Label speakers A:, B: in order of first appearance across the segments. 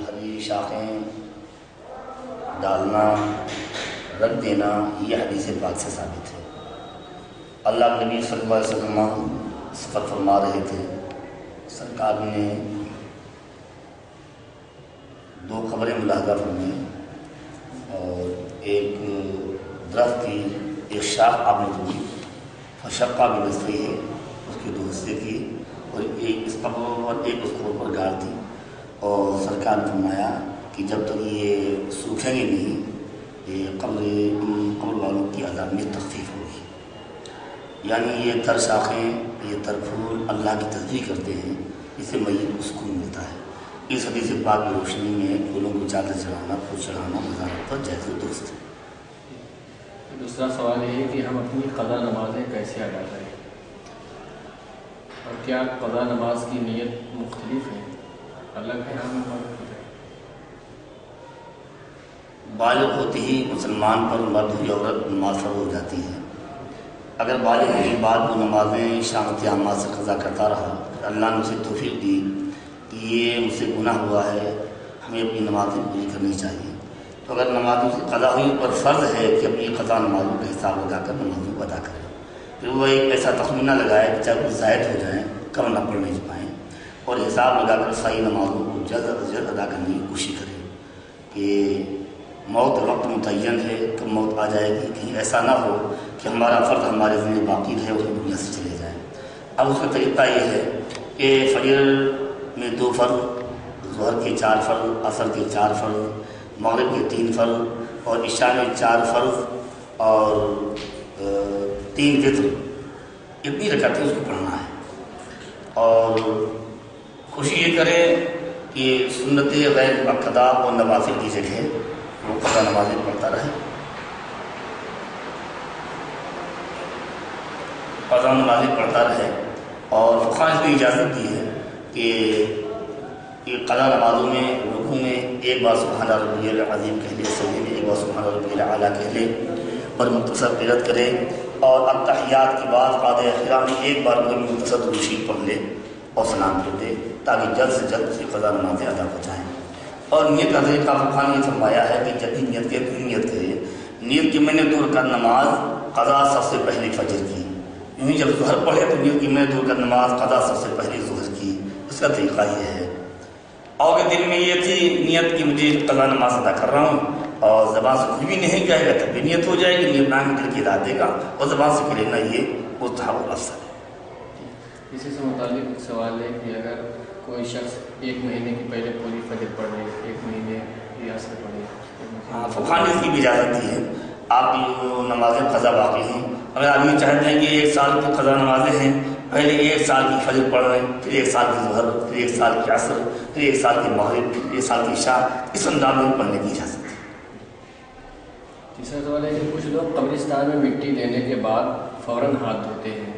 A: ہری شاخیں ڈالنا رکھ دینا یہ حدیث پاک سے ثابت ہے۔ اللہ کے نبی صلی اللہ علیہ وسلم سفر فرما رہے تھے، سرکار نے دو خبریں ملاحظہ فرمائیں اور ایک درخت کی ایک شاخ آپ نے توڑی، فشقہ بنصفیہ ہے، اس کے دو حصے کی، اور ایک اس قبر اور ایک اس قبر پر گاڑ دی، اور سرکار نے فرمایا کہ جب تک یہ سوکھیں گے نہیں یہ قبر والوں کی عذاب میں تخفیف ہوگی۔ یعنی یہ تر شاخیں یہ تر پھول اللہ کی تصدیق کرتے ہیں، اسے میت کو سکون ملتا ہے۔ اس حدیث پاک کی روشنی میں پھولوں کو چادر چڑھانا پھول چڑھانا مزارات پر جائز و درست ہے۔
B: دوسرا سوال یہ ہے کہ ہم اپنی قضا نمازیں کیسے ادا کریں، اور کیا قضا نماز کی نیت مختلف ہے، الگ ہے ہم
A: بالغ ہوتے ہی مسلمان پر مرد ہوئی عورت نماز فرض ہو جاتی ہے۔ اگر بالغ ہونے کے بعد وہ نمازیں شام قیامات سے قضا کرتا رہا، اللہ نے اسے توفیق دی کہ یہ مجھ سے گناہ ہوا ہے، ہمیں اپنی نمازیں پوری کرنی چاہیے، تو اگر نمازوں سے قضا ہوئی پر فرض ہے کہ اپنی قضا نمازوں کا حساب لگا کر نمازوں کو ادا کرے۔ پھر وہ ایک ایسا تخمینہ لگائے کہ چاہے وہ زائد ہو جائیں کم نہ پڑھ نہیں پائیں، اور حساب لگا کر صحیح نمازوں کو جلد از جلد ادا کرنے کی کوشش کرے کہ موت وقت متعین ہے، کب موت آ جائے گی، کہیں ایسا نہ ہو کہ ہمارا فرض ہمارے ذمہ باقی رہے اور ہم دنیا سے چلے جائیں۔ اب اس کا طریقہ یہ ہے کہ فجر میں 2 فرض، ظہر کے 4 فرض، عصر کے 4 فرض، مغرب کے 3 فرض، اور عشاء میں 4 فرض اور 3 وتر، اتنی رکعتیں اس کو پڑھنا ہے، اور خوشی یہ کرے کہ سنت غیر مؤکدہ اور نوافل کی جگہ وہ قضا نمازیں پڑھتا رہے، قضا نمازیں پڑھتا رہے۔ اور فقہاء نے اس کو اجازت دی ہے کہ قضا نمازوں میں رکوع میں ایک بار سبحان ربی العظیم کہہ لے، سجدے میں ایک بار سبحان ربی الاعلیٰ کہہ لے اور مختصر قرأت کرے، اور التحیات کے بعد قاعدہ اخیرہ میں ایک بار کوئی مختصر درود شریف پڑھ لے اور سلام پھیر دے، تاکہ جلد سے جلد سے قضا نمازیں ادا ہو جائیں۔ اور نیت کا طریقہ فقہاء نے فرمایا ہے کہ جب بھی نیت کرے نیت کی میں نے 2 رکعت نماز قضا سب سے پہلے فجر کی، یوں ہی جب ظہر پڑھے تو نیت کی میں نے 2 رکعت نماز قضا سب سے پہلے ظہر کی، اس کا طریقہ یہ ہے۔ اور دل میں یہ تھی نیت کی مجھے قضا نماز ادا کر رہا ہوں، اور زبان سے کچھ بھی نہیں کہے گا تب بھی نیت ہو جائے گی، نیت نام دل کی داد دے گا، اور زبان سے کہہ لینا یہ مستحب الافضل ہے۔
B: اسی سے متعلق ایک سوال ہے کہ اگر کوئی شخص 1 مہینے کی پہلے پوری فجر پڑھ لے، 1 مہینے کی عصر پڑھے،
A: فقہاء نے اس کی بھی اجازت دی ہے۔ آپ کی جو نمازیں قضا باقی ہیں، اگر آپ یہ چاہتے ہیں کہ 1 سال کی قضا نمازیں ہیں، پہلے 1 سال کی فجر پڑھ رہے ہیں، پھر 1 سال کی ظہر، پھر 1 سال کی عصر، پھر 1 سال کی مغرب، پھر 1 سال کی عشاء، اس انداز میں پڑھنے کی اجازت ہے۔
B: تیسرا سوال ہے کہ کچھ لوگ قبرستان میں مٹی دینے کے بعد فوراً ہاتھ دھوتے ہیں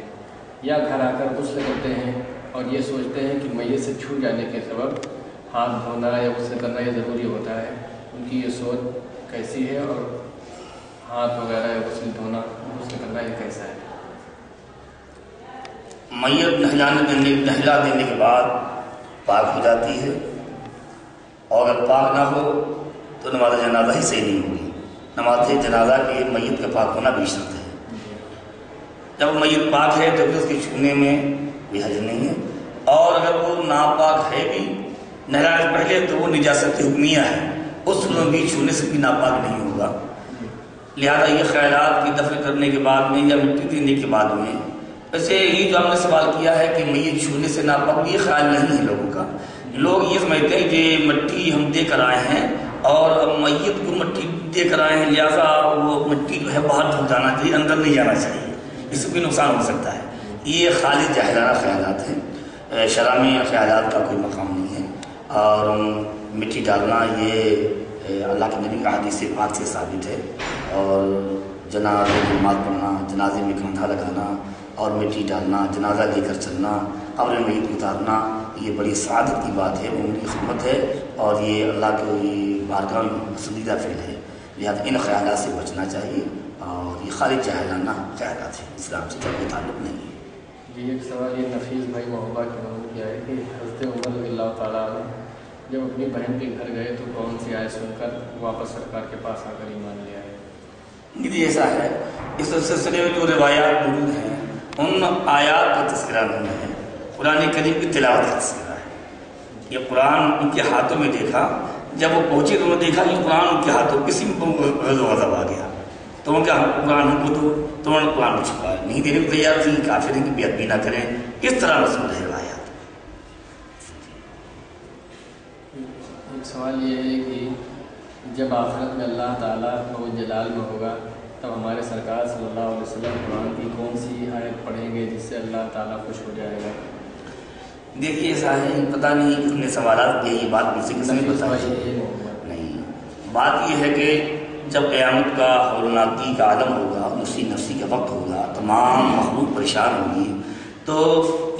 B: یا گھر آ کر غسل کرتے ہیں، اور یہ سوچتے ہیں کہ میت سے چھو جانے کے سبب ہاتھ دھونا یا غسل کرنا یہ ضروری ہوتا ہے، ان کی یہ سوچ کیسی ہے، اور ہاتھ وغیرہ یا غسل دھونا غسل کرنا یہ کیسا ہے؟
A: میت نہلا دینے کے بعد پاک ہو جاتی ہے، اور اگر پاک نہ ہو تو نماز جنازہ ہی صحیح نہیں ہوگی۔ نماز جنازہ کے میت کا پاک ہونا بھی شرط ہے۔ جب میت پاک ہے تو پھر اس کے چھونے میں کوئی حرج نہیں ہے، اور اگر وہ ناپاک ہے بھی نہلانے سے پہلے تو وہ نجاست حکمیہ ہے، اس میں بھی چھونے سے بھی ناپاک نہیں ہوگا۔ لہذا یہ خیالات کی دفن کرنے کے بعد میں یا مٹی دینے کے بعد میں، ویسے یہ جو ہم نے سوال کیا ہے کہ میت چھونے سے ناپاک، یہ خیال نہیں ہے لوگوں کا۔ لوگ یہ سمجھتے ہیں کہ مٹی ہم دے کر آئے ہیں اور میت کو مٹی دے کر آئے ہیں، لہٰذا وہ مٹی جو ہے باہر دھل جانا چاہیے، اندر نہیں جانا چاہیے، اس سے بھی نقصان ہو سکتا ہے۔ یہ خالی جاہلانہ خیالات ہیں، شرع میں خیالات کا کوئی مقام نہیں ہے۔ اور مٹی ڈالنا یہ اللہ کے نبی کا حدیث پاک سے ثابت ہے، اور جنازے کی نماز پڑھنا، جنازے میں کندھا لگانا اور مٹی ڈالنا، جنازہ لے کر چلنا، قبر میں میت اتارنا، یہ بڑی سعادت کی بات ہے، مومن کی خدمت ہے، اور یہ اللہ کی بارگاہ میں پسندیدہ فعل ہے۔ لہٰذا ان خیالات سے بچنا چاہیے، اور یہ خالی جاہلانہ خیالات ہیں، اسلام سے کوئی تعلق نہیں ہے۔
B: جی ایک سوال یہ نفیس بھائی محبہ کے نام کیا ہے کہ حضرت عمر رضی اللہ تعالیٰ عنہ جب اپنی بہن کے گھر گئے تو کون سی آیت سن کر واپس سرکار کے پاس آ کر ایمان لے آئے؟
A: یہ ایسا ہے، اس سلسلے میں جو روایات موجود ہیں ان آیات کا تذکرہ نہیں ہے، قرآن کریم کی تلاوت کا تذکرہ ہے۔ یہ قرآن ان کے ہاتھوں میں دیکھا، جب وہ پہنچے تو انہوں نے دیکھا کہ قرآن ان کے ہاتھوں کسی میں غضب آ گیا، تو ان کا قرآن ہم کو دو، تو انہوں نے قرآن کو چھپایا، نہیں دینے کو تیار تھی، کافر ہیں کہ بے ادبی نہ کریں، اس طرح رسول ہے روایات۔
B: ایک سوال یہ ہے کہ جب آخرت میں اللہ تعالیٰ کو جلال میں ہوگا تب ہمارے سرکار صلی اللہ علیہ وسلم قرآن کی کون سی آیت پڑھیں گے جس سے اللہ تعالیٰ خوش ہو جائے گا؟
A: دیکھیے ایسا ہے، پتہ نہیں کتنے سوالات یہ بات مجھ سے کسی نے بتائی نہیں۔ بات یہ ہے کہ جب قیامت کا ہولناکی کا عالم ہوگا، نفسی نفسی کا وقت ہوگا، تمام مخلوق پریشان ہوگی، تو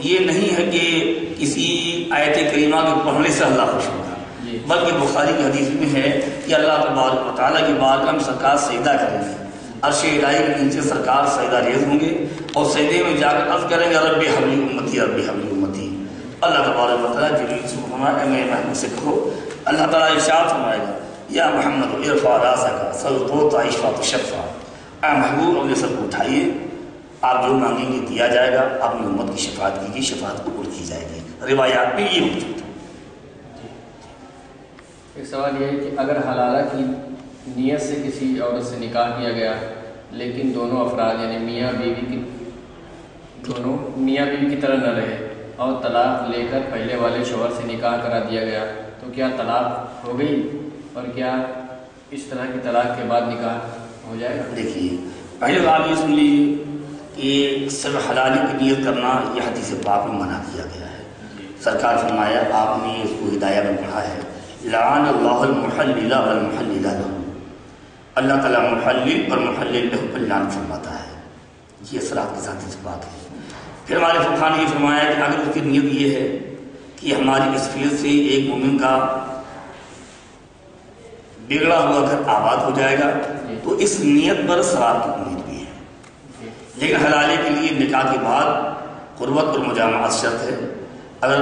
A: یہ نہیں ہے کہ کسی آیت کریمہ کے پڑھنے سے اللہ خوش ہوگا، بلکہ بخاری کی حدیث میں ہے کہ اللہ تبارک و تعالیٰ کی بارگاہ میں سرکار سجدہ کریں گے، عرش الہی کے نیچے سرکار سجدہ ریز ہوں گے اور سجدے میں جا کر عرض کریں گے رب حبلی امتی رب حبلی امتی۔ اللہ تبارک و تعالیٰ جبریل سے فرمایا میرے محبوب سے کہو، اللہ تعالیٰ ارشاد فرمائے گا یا محمد ارفع راسک سل توطا اشفع تشفع، اے محبوب اپنے سر کو اٹھائیے، آپ جو مانگیں گے دیا جائے گا، اپنی امت کی شفاعت کیجیے، شفاعت قبول کی جائے گی۔ روایات میں یہ موجود ہے۔
B: ایک سوال یہ ہے کہ اگر حلالہ کی نیت سے کسی عورت سے نکاح کیا گیا لیکن دونوں افراد یعنی میاں بیوی کی طرح نہ رہے اور طلاق لے کر پہلے والے شوہر سے نکاح کرا دیا گیا تو کیا طلاق ہو گئی، اور کیا اس طرح کی طلاق کے بعد نکاح ہو جائے گا؟
A: دیکھیے پہلے بات یہ سن لیجیے کہ صرف حلالی کی نیت کرنا یہ حدیث پاک میں منع کیا گیا ہے۔ سرکار فرمایا، آپ نے اس کو ہدایہ میں پڑھا ہے، لعن اللہ المحلل والمحلل له، اللہ تعالیٰ محلل اور محلل له پر لعنت فرماتا ہے، یہ اثرات کے ساتھ اس بات ہے۔ پھر ہمارے فقہ نے یہ فرمایا کہ اگر اس کی نیت یہ ہے کہ ہماری اس فیل سے ایک مومن کا بگڑا ہوا گھر آباد ہو جائے گا تو اس نیت پر ثواب کی امید بھی ہے، لیکن حلالے کے لیے نکاح کے بعد قربت اور مجامعت شرط ہے۔ اگر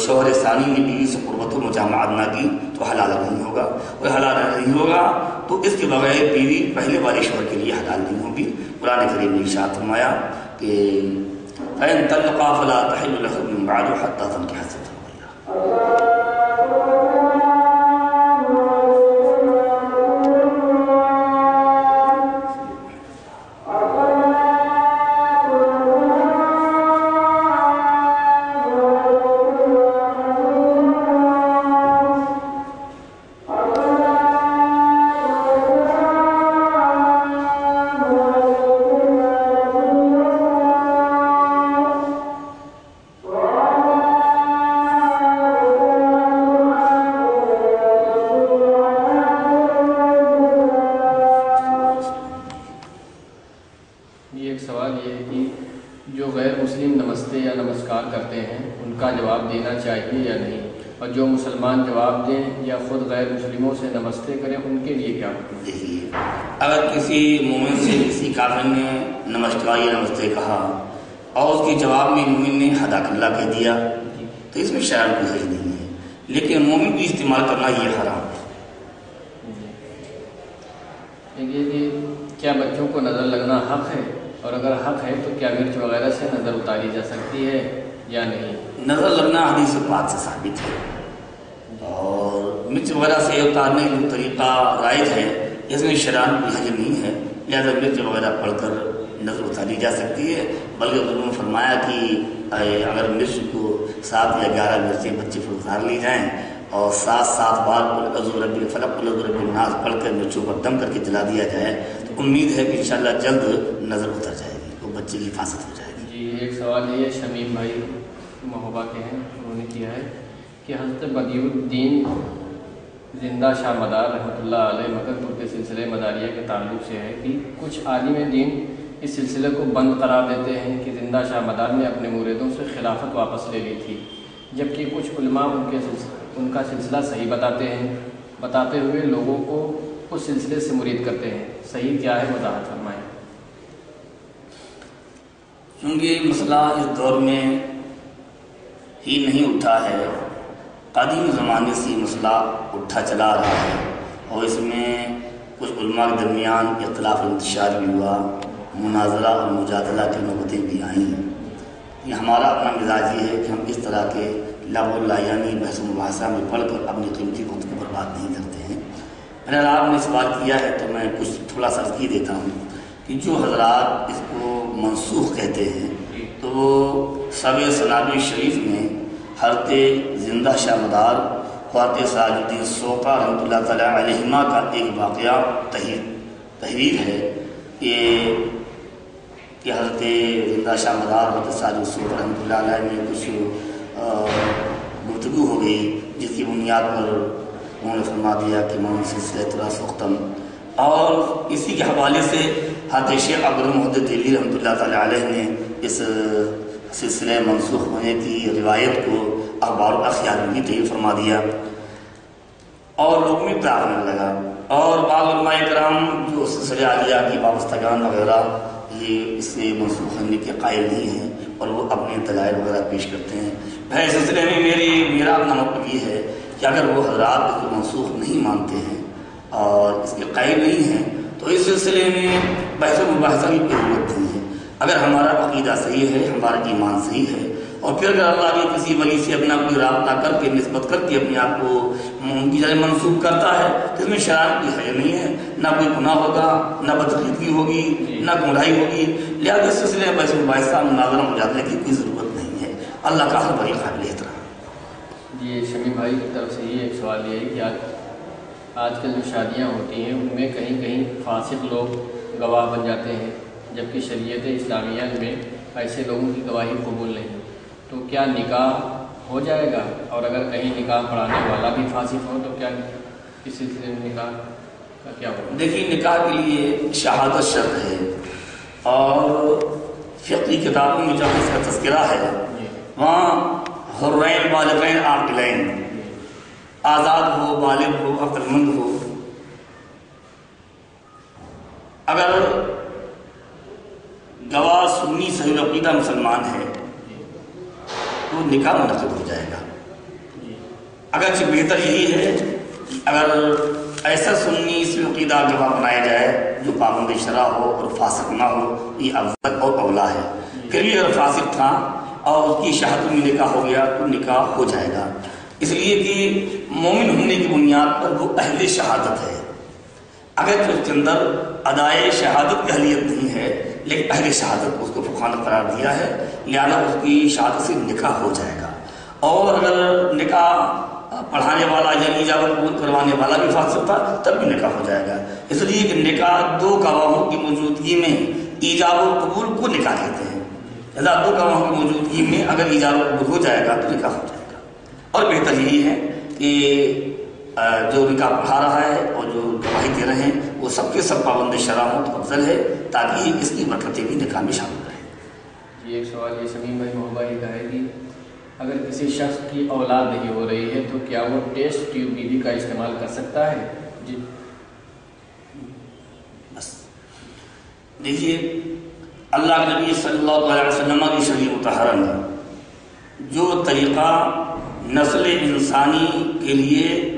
A: شوہر ثانی نے بیوی سے قربت و مجامعت نہ کی تو حلال نہیں ہوگا، اور حلال نہیں ہوگا تو اس کے بغیر بیوی پہلے والے شوہر کے لیے حلال نہیں ہوگی۔ قرآن کریم نے ارشاد فرمایا کہ فَإِن طَلَّقَا فَلَا تَحِلُّ لَهُ مِن بَعْدُ حَتَّىٰ تَنكِحَ زَوْجًا غَيْرَهُ۔
B: چاہیے یا نہیں، اور جو مسلمان جواب دیں یا خود غیر مسلموں سے نمستے کریں ان کے لیے کیا حکم؟
A: دیکھیے اگر کسی مومن سے کسی کافر نے نمسکار یا نمستے کہا اور اس کے جواب میں مومن نے حداک اللہ کہہ دیا تو اس میں شاید کوئی حرج نہیں ہے، لیکن مومن بھی استعمال کرنا یہ حرام ہے۔
B: یہ کہ کیا بچوں کو نظر لگنا حق ہے، اور اگر حق ہے تو کیا مرچ وغیرہ سے نظر اتاری جا سکتی ہے یا نہیں؟
A: نظر لگنا حدیث پاک سے ثابت ہے، اور مرچ وغیرہ سے اتارنے کا طریقہ رائج ہے، اس میں شرعاً کوئی حرج نہیں ہے، لہٰذا مرچ وغیرہ پڑھ کر نظر اتاری جا سکتی ہے۔ بلکہ انہوں نے فرمایا کہ اگر مرچ کو 7 یا 11 مرچیں بچے پر اتار لی جائیں اور 7 بار قل اعوذ برب الفلق قل اعوذ برب الناس پڑھ کر مرچوں پر دم کر کے جلا دیا جائے تو امید ہے کہ انشاءاللہ جلد نظر اتر جائے گی، تو بچے کی حفاظت ہو جائے گی۔
B: جی ایک سوال یہ ہے، شمیم بھائی محبہ کے ہیں، انہوں نے کیا ہے کہ حضرت بدیع الدین زندہ شاہ مدار رحمۃ اللہ علیہ مگر پور کے سلسلے مداریہ کے تعلق سے ہے کہ کچھ عالم دین اس سلسلے کو بند قرار دیتے ہیں کہ زندہ شاہ مدار نے اپنے مریدوں سے خلافت واپس لے لی تھی، جبکہ کچھ علماء ان کا سلسلہ صحیح بتاتے ہوئے لوگوں کو اس سلسلے سے مرید کرتے ہیں، صحیح کیا ہے وضاحت فرمائیں۔
A: چونکہ مسئلہ اس دور میں ہی نہیں اٹھا ہے قدیم زمانے سے مسئلہ اٹھا چلا رہا ہے اور اس میں کچھ علماء کے درمیان اختلاف انتشار بھی ہوا، مناظرہ اور مجادلہ کی نوبتیں بھی آئیں۔ یہ ہمارا اپنا مزاج یہ ہے کہ ہم اس طرح کے لغو اللایانی بحث و مباحثہ میں پڑھ کر اپنی قیمتی وقت کو برباد نہیں کرتے ہیں۔ میں نے آپ نے سوال کیا ہے تو میں کچھ تھوڑا سا عرض دیتا ہوں کہ جو حضرات اس کو منسوخ کہتے ہیں تو وہ سبع سنابی شریف میں حضرت زندہ شاہ مدار خواجہ سراج الدین سوقہ رحمۃ اللہ تعالیٰ علیہما کا ایک واقعہ تحریر ہے کہ حضرت زندہ شاہ مدار حضرت سراج الدین سوقہ رحمۃ اللہ علیہ میں کچھ گفتگو ہو گئی، جس کی بنیاد پر انہوں نے فرما دیا کہ میں سلسلہ تراث ختم، اور اسی کے حوالے سے حضرت شیخ عبد المحدث دہلوی رحمۃ اللہ تعالیٰ علیہ نے اس سلسلے منسوخ ہونے کی روایت کو اخبار الاخیار میں بھی تحریر فرما دیا اور لوگوں میں اطلاع ہونے لگا، اور بعض علماء کرام جو سلسلہ عالیہ کی وابستگان وغیرہ یہ اس سے منسوخ ہونے کے قائل نہیں ہیں اور وہ اپنے دلائل وغیرہ پیش کرتے ہیں۔ اس سلسلے میں میرا اپنا مطلب یہ ہے کہ اگر وہ حضرات اس کو منسوخ نہیں مانتے ہیں اور اس کے قائل نہیں ہیں تو اس سلسلے میں بحث و مباحثہ کی کوئی ضرورت نہیں ہے۔ اگر ہمارا عقیدہ صحیح ہے، ہمارا ایمان صحیح ہے، اور پھر اگر اللہ کے کسی ولی سے اپنا کوئی رابطہ کر کے نسبت کر کے اپنے آپ کو ان کی جانب منسوب کرتا ہے تو اس میں شرارت کی حیثیت نہیں ہے، نہ کوئی گناہ ہوگا، نہ بدعقیدگی ہوگی، نہ گمراہی ہوگی، لہٰذا اس سلسلے میں بحث و مباحثہ مناظرہ مجادلے کی کوئی ضرورت نہیں ہے۔ اللہ کا ہر بڑی قابل احترام۔
B: جی شمی بھائی کی طرف سے یہ ایک سوال یہ ہے کہ آج کل جو شادیاں ہوتی ہیں ان میں کہیں کہیں فاسق لوگ گواہ بن جاتے ہیں، جبکہ شریعت اسلامیہ میں ایسے لوگوں کی گواہی قبول نہیں، تو کیا نکاح ہو جائے گا؟ اور اگر کہیں نکاح پڑھانے والا بھی فاسق ہو تو کیا اس سلسلے میں نکاح کا کیا ہوگا؟
A: دیکھیے، نکاح کے لیے شہادت شرط ہے، اور فقہی کتابوں میں جہاں اس کا تذکرہ ہے وہاں حرین بالغین عاقلین، آزاد ہو، بالغ ہو، عقل مند ہو، اگر گواہ سنی صحیح عقیدہ مسلمان ہے تو نکاح منعقد ہو جائے گا۔ اگرچہ بہتر یہی ہے اگر ایسا سنی صحیح عقیدہ گواہ بنایا جائے جو پابند شرع ہو اور فاسق نہ ہو، یہ افضل اور اولا ہے۔ پھر بھی اگر فاسق تھا اور اس کی شہادت میں نکاح ہو گیا تو نکاح ہو جائے گا، اس لیے کہ مومن ہونے کی بنیاد پر وہ اہل شہادت ہے۔ اگر اس کے اندر ادائے شہادت کی اہلیت نہیں ہے لیکن اہل شہادت اس کو فقہ نے قرار دیا ہے، لہٰذا اس کی شہادت سے نکاح ہو جائے گا۔ اور اگر نکاح پڑھانے والا یا ایجاب قبول کروانے والا بھی فاسق تھا تب بھی نکاح ہو جائے گا، اس لیے کہ نکاح دو گواہوں کی موجودگی میں ایجاب و قبول کو نکاح کہتے ہیں، لہٰذا دو گواہوں کی موجودگی میں اگر ایجاب و قبول ہو جائے گا تو نکاح ہو جائے گا۔ اور بہتر یہی ہے کہ جو نکاح پڑھا رہا ہے اور جو گواہی دے رہے ہیں وہ سب کے سب پابند شرع ہوں تو افضل ہے، تاکہ اس کی برکتیں بھی نکاح میں شامل رہیں۔
B: جی ایک سوال یہ شمیم بھائی محبہ یہ کہا ہے کہ اگر کسی شخص کی اولاد نہیں ہو رہی ہے تو کیا وہ ٹیسٹ ٹیوب بی بی کا استعمال کر سکتا ہے؟ جی
A: بس دیکھیے، اللہ کے نبی صلی اللہ علیہ وسلم کی شریعت مطہرہ نے جو طریقہ نسل انسانی کے لیے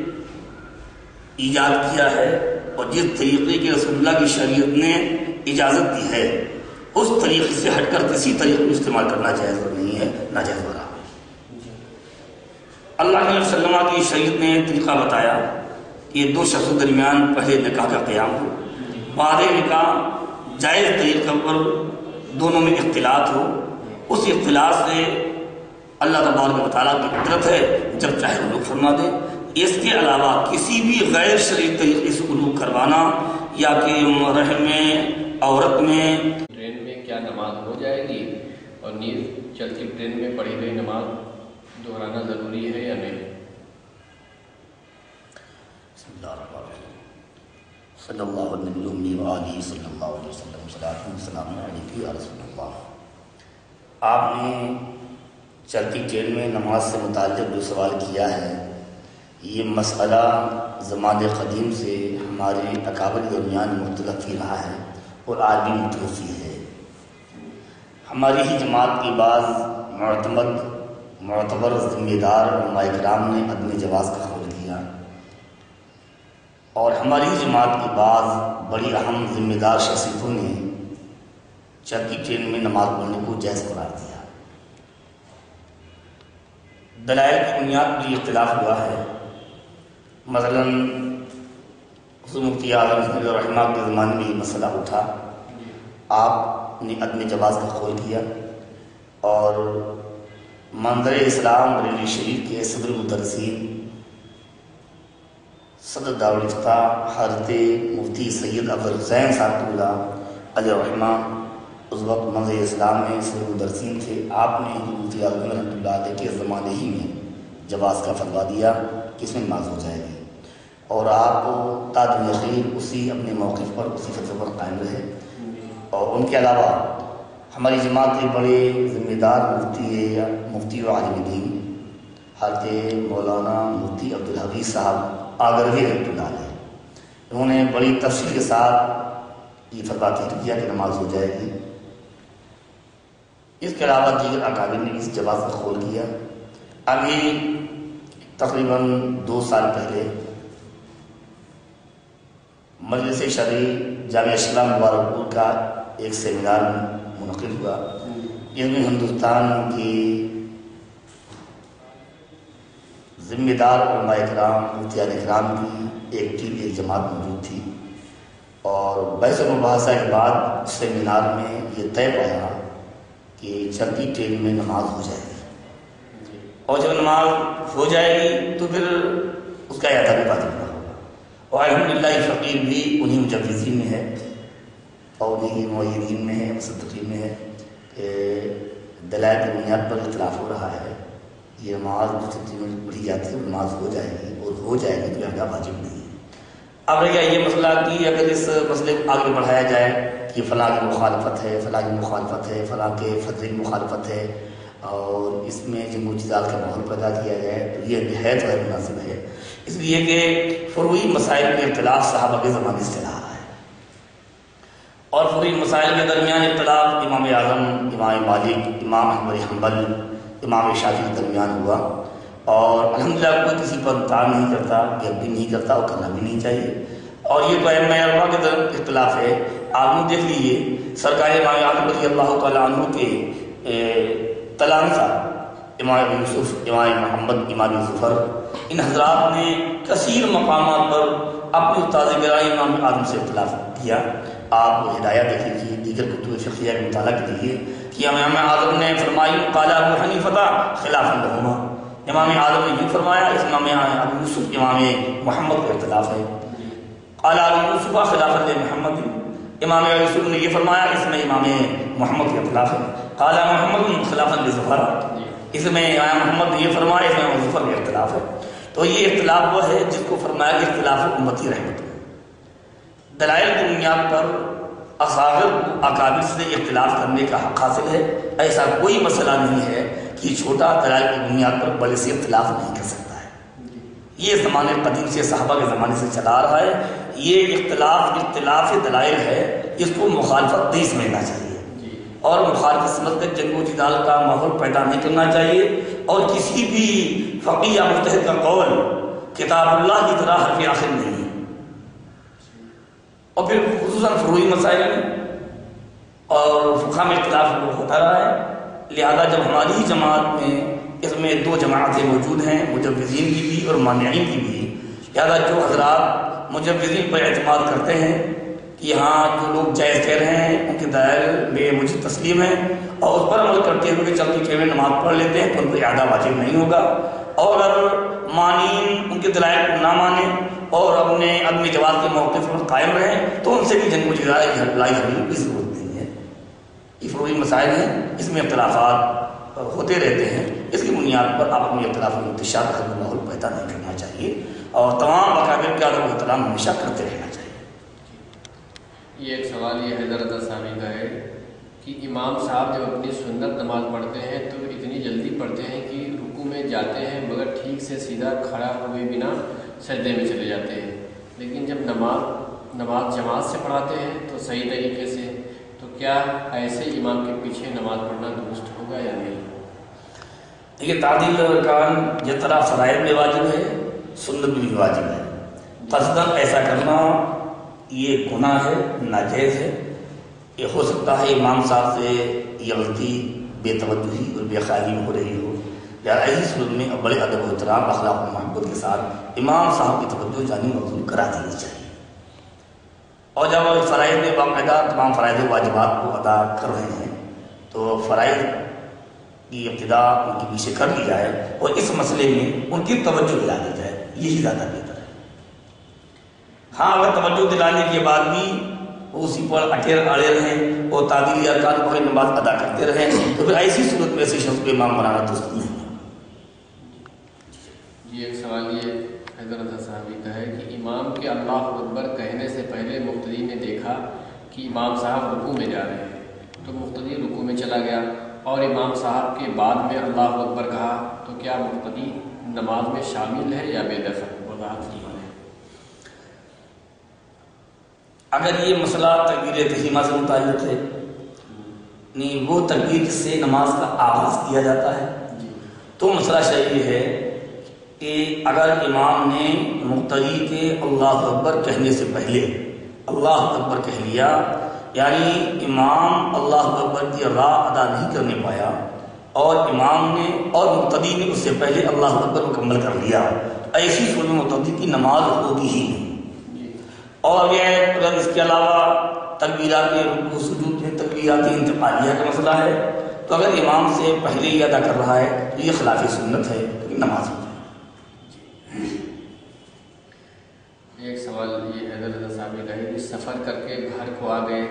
A: ایجاد کیا ہے اور جس طریقے کی رسول اللہ کی شریعت نے اجازت دی ہے اس طریقے سے ہٹ کر کسی طریقے کو استعمال کرنا جائز نہیں ہے، ناجائز ہو رہا ہے۔ اللہ کے صلی اللہ علیہ وسلم کی شریعت نے طریقہ بتایا کہ یہ دو شخصوں کے درمیان پہلے نکاح کا قیام ہو، بعد نکاح جائز طریقے پر دونوں میں اختلاط ہو، اس اختلاط سے اللہ تبارک و تعالیٰ کی قدرت ہے جب چاہے علوق فرما دے۔ اس کے علاوہ کسی بھی غیر شرعی طریقے سے علوق کروانا یا کہ رحم میں عورت میں
B: ٹرین میں کیا نماز ہو جائے گی اور نیز چلتی ٹرین میں پڑھی گئی نماز دہرانا ضروری ہے یا نہیں؟
A: بسم اللہ الرحمن الرحیم، صلی اللہ علیہ وآلہ صلی اللہ علیہ وسلم، صلاۃ و سلام علیک یا رسول اللہ۔ آپ نے چلتی ٹرین میں نماز سے متعلق جو سوال کیا ہے، یہ مسئلہ زمانے قدیم سے ہمارے اکابر کے درمیان مختلف ہی رہا ہے اور آج بھی مختلف ہی ہے۔ ہماری ہی جماعت کی بعض معتمد معتبر ذمہ دار علماء کرام نے عدم جواز کا قول کیا، اور ہماری جماعت کے بعض بڑی اہم ذمہ دار شخصیتوں نے چرکی ٹرین میں نماز پڑھنے کو جائز قرار دیا۔ دلائل کی بنیاد پر یہ اختلاف ہوا ہے۔ مثلاً مفتی اعظم رحمہ کے زمانے میں یہ مسئلہ اٹھا، آپ نے عدم جواز کا قول کیا، اور منظر اسلام بریلوی شریف کے صدر مدرسین صدر دارالفتہ حضرت مفتی سید عبدالحسین صاحب اللہ علیہ رحمہ اس وقت منظر اسلام میں صدر مدرسین تھے۔ آپ نے مفتی اعظم رحمۃ اللہ علیہ کے زمانے ہی میں جواز کا فتویٰ دیا کہ اس میں نماز ہو جائے گی، اور آپ تا دم اخیر اسی اپنے موقف پر اسی فتوے پر قائم رہے۔ اور ان کے علاوہ ہماری جماعت کے بڑے ذمہ دار مفتی و عالم دین حضرت مولانا مفتی عبدالحفیظ صاحب آگرہی رحمۃ اللہ علیہ، انہوں نے بڑی تفصیل کے ساتھ یہ فتویٰ کیا کہ نماز ہو جائے گی۔ اس کے علاوہ دیگر اکابر نے اس جواز کا قول کیا۔ ابھی تقریباً 2 سال پہلے مجلس شرعی جامعہ شملہ مبارک پور کا ایک سیمینار منعقد ہوا، جس میں ہندوستان کی ذمہ دار علماء کرام مفتیان کرام کی ایک ٹیم ایک جماعت موجود تھی، اور بحث و مباحثہ کے بعد سیمینار میں یہ طے پایا کہ چرکی ٹرین میں نماز ہو جائے گی، اور جب نماز ہو جائے گی تو پھر اس کا اعادہ بھی واجب نہ ہوگا۔ اور الحمدللہ یہ فقیر بھی انہی مجوزین میں ہے اور انہی معیدین میں ہے، مصدقین میں ہے کہ دلائل کی بنیاد پر اختلاف ہو رہا ہے، یہ نماز پڑھی جاتی ہے، نماز ہو جائے گی، اور ہو جائے گی تو اعادہ واجب نہیں ہے۔ اب رہا یہ مسئلہ کہ اگر اس مسئلے کو آگے بڑھایا جائے کہ فلاں کی مخالفت ہے، فلاں کی مخالفت ہے، فلاں کے فتوے کی مخالفت ہے، اور اس میں جنگ و جدال کا ماحول پیدا کیا جائے، تو یہ نہایت غیر مناسب ہے، اس لیے کہ فروعی مسائل میں اختلاف صحابہ کے زمانے سے چلا آ رہا ہے، اور فروعی مسائل کے درمیان اختلاف امام اعظم، امام مالک، امام احمد حنبل، امام شافعی کے درمیان ہوا، اور الحمدللہ کوئی کسی پر انکار نہیں کرتا، یہ بھی نہیں کرتا اور کرنا بھی نہیں چاہیے۔ اور یہ تو ائمہ اربعہ کے اختلاف ہے۔ آپ نے دیکھ لیجیے سرکار امام اعظم رضی اللہ تعالیٰ عنہ کے تلامذہ امام ابو یوسف، امام محمد، امام ظفر، ان حضرات نے کثیر مقامات پر اپنے استاد گرامی امام اعظم سے اختلاف کیا۔ آپ ہدایہ دیکھ لیجیے، دیگر کتب فقہیہ کا مطالعہ کیجیے کہ امام اعظم نے فرمائی قال ابو حنیفہ خلاف لہما، امام اعظم نے یہ فرمایا، اس امام ابو یوسف امام محمد کا اختلاف ہے۔ قال ابو یوسف خلاف محمد، امام ابو یوسف نے یہ فرمایا، اس میں امام محمد کا اختلاف ہے۔ قال محمد خلاف لظفر، اس میں امام محمد نے یہ فرمایا، اس میں ظفر کا اختلاف ہے۔ تو یہ اختلاف وہ ہے جس کو فرمایا کہ اختلاف امتی رحمت ہے۔ دلائل کی بنیاد پر اصاغر کو اکابر سے اختلاف کرنے کا حق حاصل ہے، ایسا کوئی مسئلہ نہیں ہے کہ چھوٹا دلائل کی بنیاد پر بڑے سے اختلاف نہیں کر سکتا ہے۔ یہ زمانے قدیم سے صحابہ کے زمانے سے چلا آ رہا ہے۔ یہ اختلاف دلائل ہے، اس کو مخالفت نہیں سمجھنا چاہیے، اور مخالفت سمجھ کر جنگ و جدال کا ماحول پیدا نہیں کرنا چاہیے، اور کسی بھی فقیہ یا مجتہد کا قول کتاب اللہ کی طرح حرف آخر نہیں ہے۔ اور پھر خصوصاً فروعی مسائل میں اور فقہ میں اختلاف ہوتا رہا ہے، لہذا جب ہماری ہی جماعت میں اس میں 2 جماعتیں موجود ہیں، مجوزین کی بھی اور مانعین کی بھی، لہذا جو حضرات مجوزین پر اعتماد کرتے ہیں کہ یہاں جو لوگ جائز کہہ رہے ہیں ان کے دائر میں مجھے تسلیم ہے، اور اس پر عمل کرتے ہوئے چلتی ٹرین میں نماز پڑھ لیتے ہیں، تو ان کو اعادہ واجب نہیں ہوگا، اور اگر مانعین ان کے دلائل کو نہ مانیں اور اپنے عدم جواز کے موقف پر قائم رہیں تو ان سے بھی جنگ و جدال لائی کرنے کی ضرورت نہیں ہے۔ یہ فروعی مسائل ہیں، اس میں اختلافات ہوتے رہتے ہیں، اس کی بنیاد پر آپ اپنی اختلاف و انتشار کا ماحول پیدا نہیں کرنا چاہیے، اور تمام اکابر کا ادب و احترام ہمیشہ کرتے رہنا چاہیے۔
B: یہ ایک سوال یہ حضرت ثانی کا ہے کہ امام صاحب جب اپنی سنت نماز پڑھتے ہیں تو اتنی جلدی پڑھتے ہیں کہ رکوع میں جاتے ہیں مگر ٹھیک سے سیدھا کھڑا ہوئے بنا سجدے میں چلے جاتے ہیں، لیکن جب نماز جماعت سے پڑھاتے ہیں تو صحیح طریقے سے، تو کیا ایسے امام کے پیچھے نماز پڑھنا درست ہوگا یا نہیں؟
A: یہ تعدیل ارکان جس طرح فرائض میں واجب ہے سنت میں بھی واجب ہے. قصداً ایسا کرنا یہ گناہ ہے، ناجائز ہے. یہ ہو سکتا ہے امام صاحب سے یہ غلطی بے توجہی اور بے خیالی میں ہو رہی ہو، یا ایسی صورت میں بڑے ادب و احترام اخلاق و محبت کے ساتھ امام صاحب کی توجہ جانی مبذول کرا دینی چاہیے. اور جب فرائض میں باقاعدہ تمام فرائض واجبات کو ادا کر رہے ہیں تو فرائض کی ابتدا ان کے پیچھے کر لی جائے اور اس مسئلے میں ان کی توجہ دلا دی جائے، یہی زیادہ بہتر ہے. ہاں اگر توجہ دلانے کے بعد بھی وہ اسی پر اڑے رہیں اور تعدیلی ارکان بغیر نماز ادا کرتے رہیں تو پھر ایسی صورت میں ایسے شخص کو امام بنانا درست نہیں ہے.
B: جی ایک سوال یہ حضرت صاحبی کا ہے کہ امام کے اللہ اکبر کہنے سے پہلے مقتدی نے دیکھا کہ امام صاحب رکوع میں جا رہے ہیں تو مقتدی رکوع میں چلا گیا اور امام صاحب کے بعد میں اللہ اکبر کہا تو کیا مقتدی نماز میں شامل ہے یا بے دخل؟ وضاحت فرمائیں.
A: اگر یہ مسئلہ تکبیر تحریمہ سے متعلق ہے، نہیں وہ تکبیر جس سے نماز کا آغاز کیا جاتا ہے، تو مسئلہ شرعی ہے کہ اگر امام نے مقتدی کے اللہ اکبر کہنے سے پہلے اللہ اکبر کہہ لیا، یعنی امام اللہ اکبر کی راہ ادا نہیں کرنے پایا اور امام نے اور مقتدی نے اس سے پہلے اللہ اکبر مکمل کر لیا، ایسی صورت میں مقتدی کی نماز ہوگی ہی نہیں. اور یہ اگر اس کے علاوہ تکبیرات رکوع سجود میں تکبیرات انتقالیہ کا مسئلہ ہے تو اگر امام سے پہلے ہی ادا کر رہا ہے تو یہ خلاف سنت ہے کہ نماز ہو جائے.
B: ایک سوال یہ حضرت صاحب کا ہے کہ سفر کر کے گھر کو آ گئے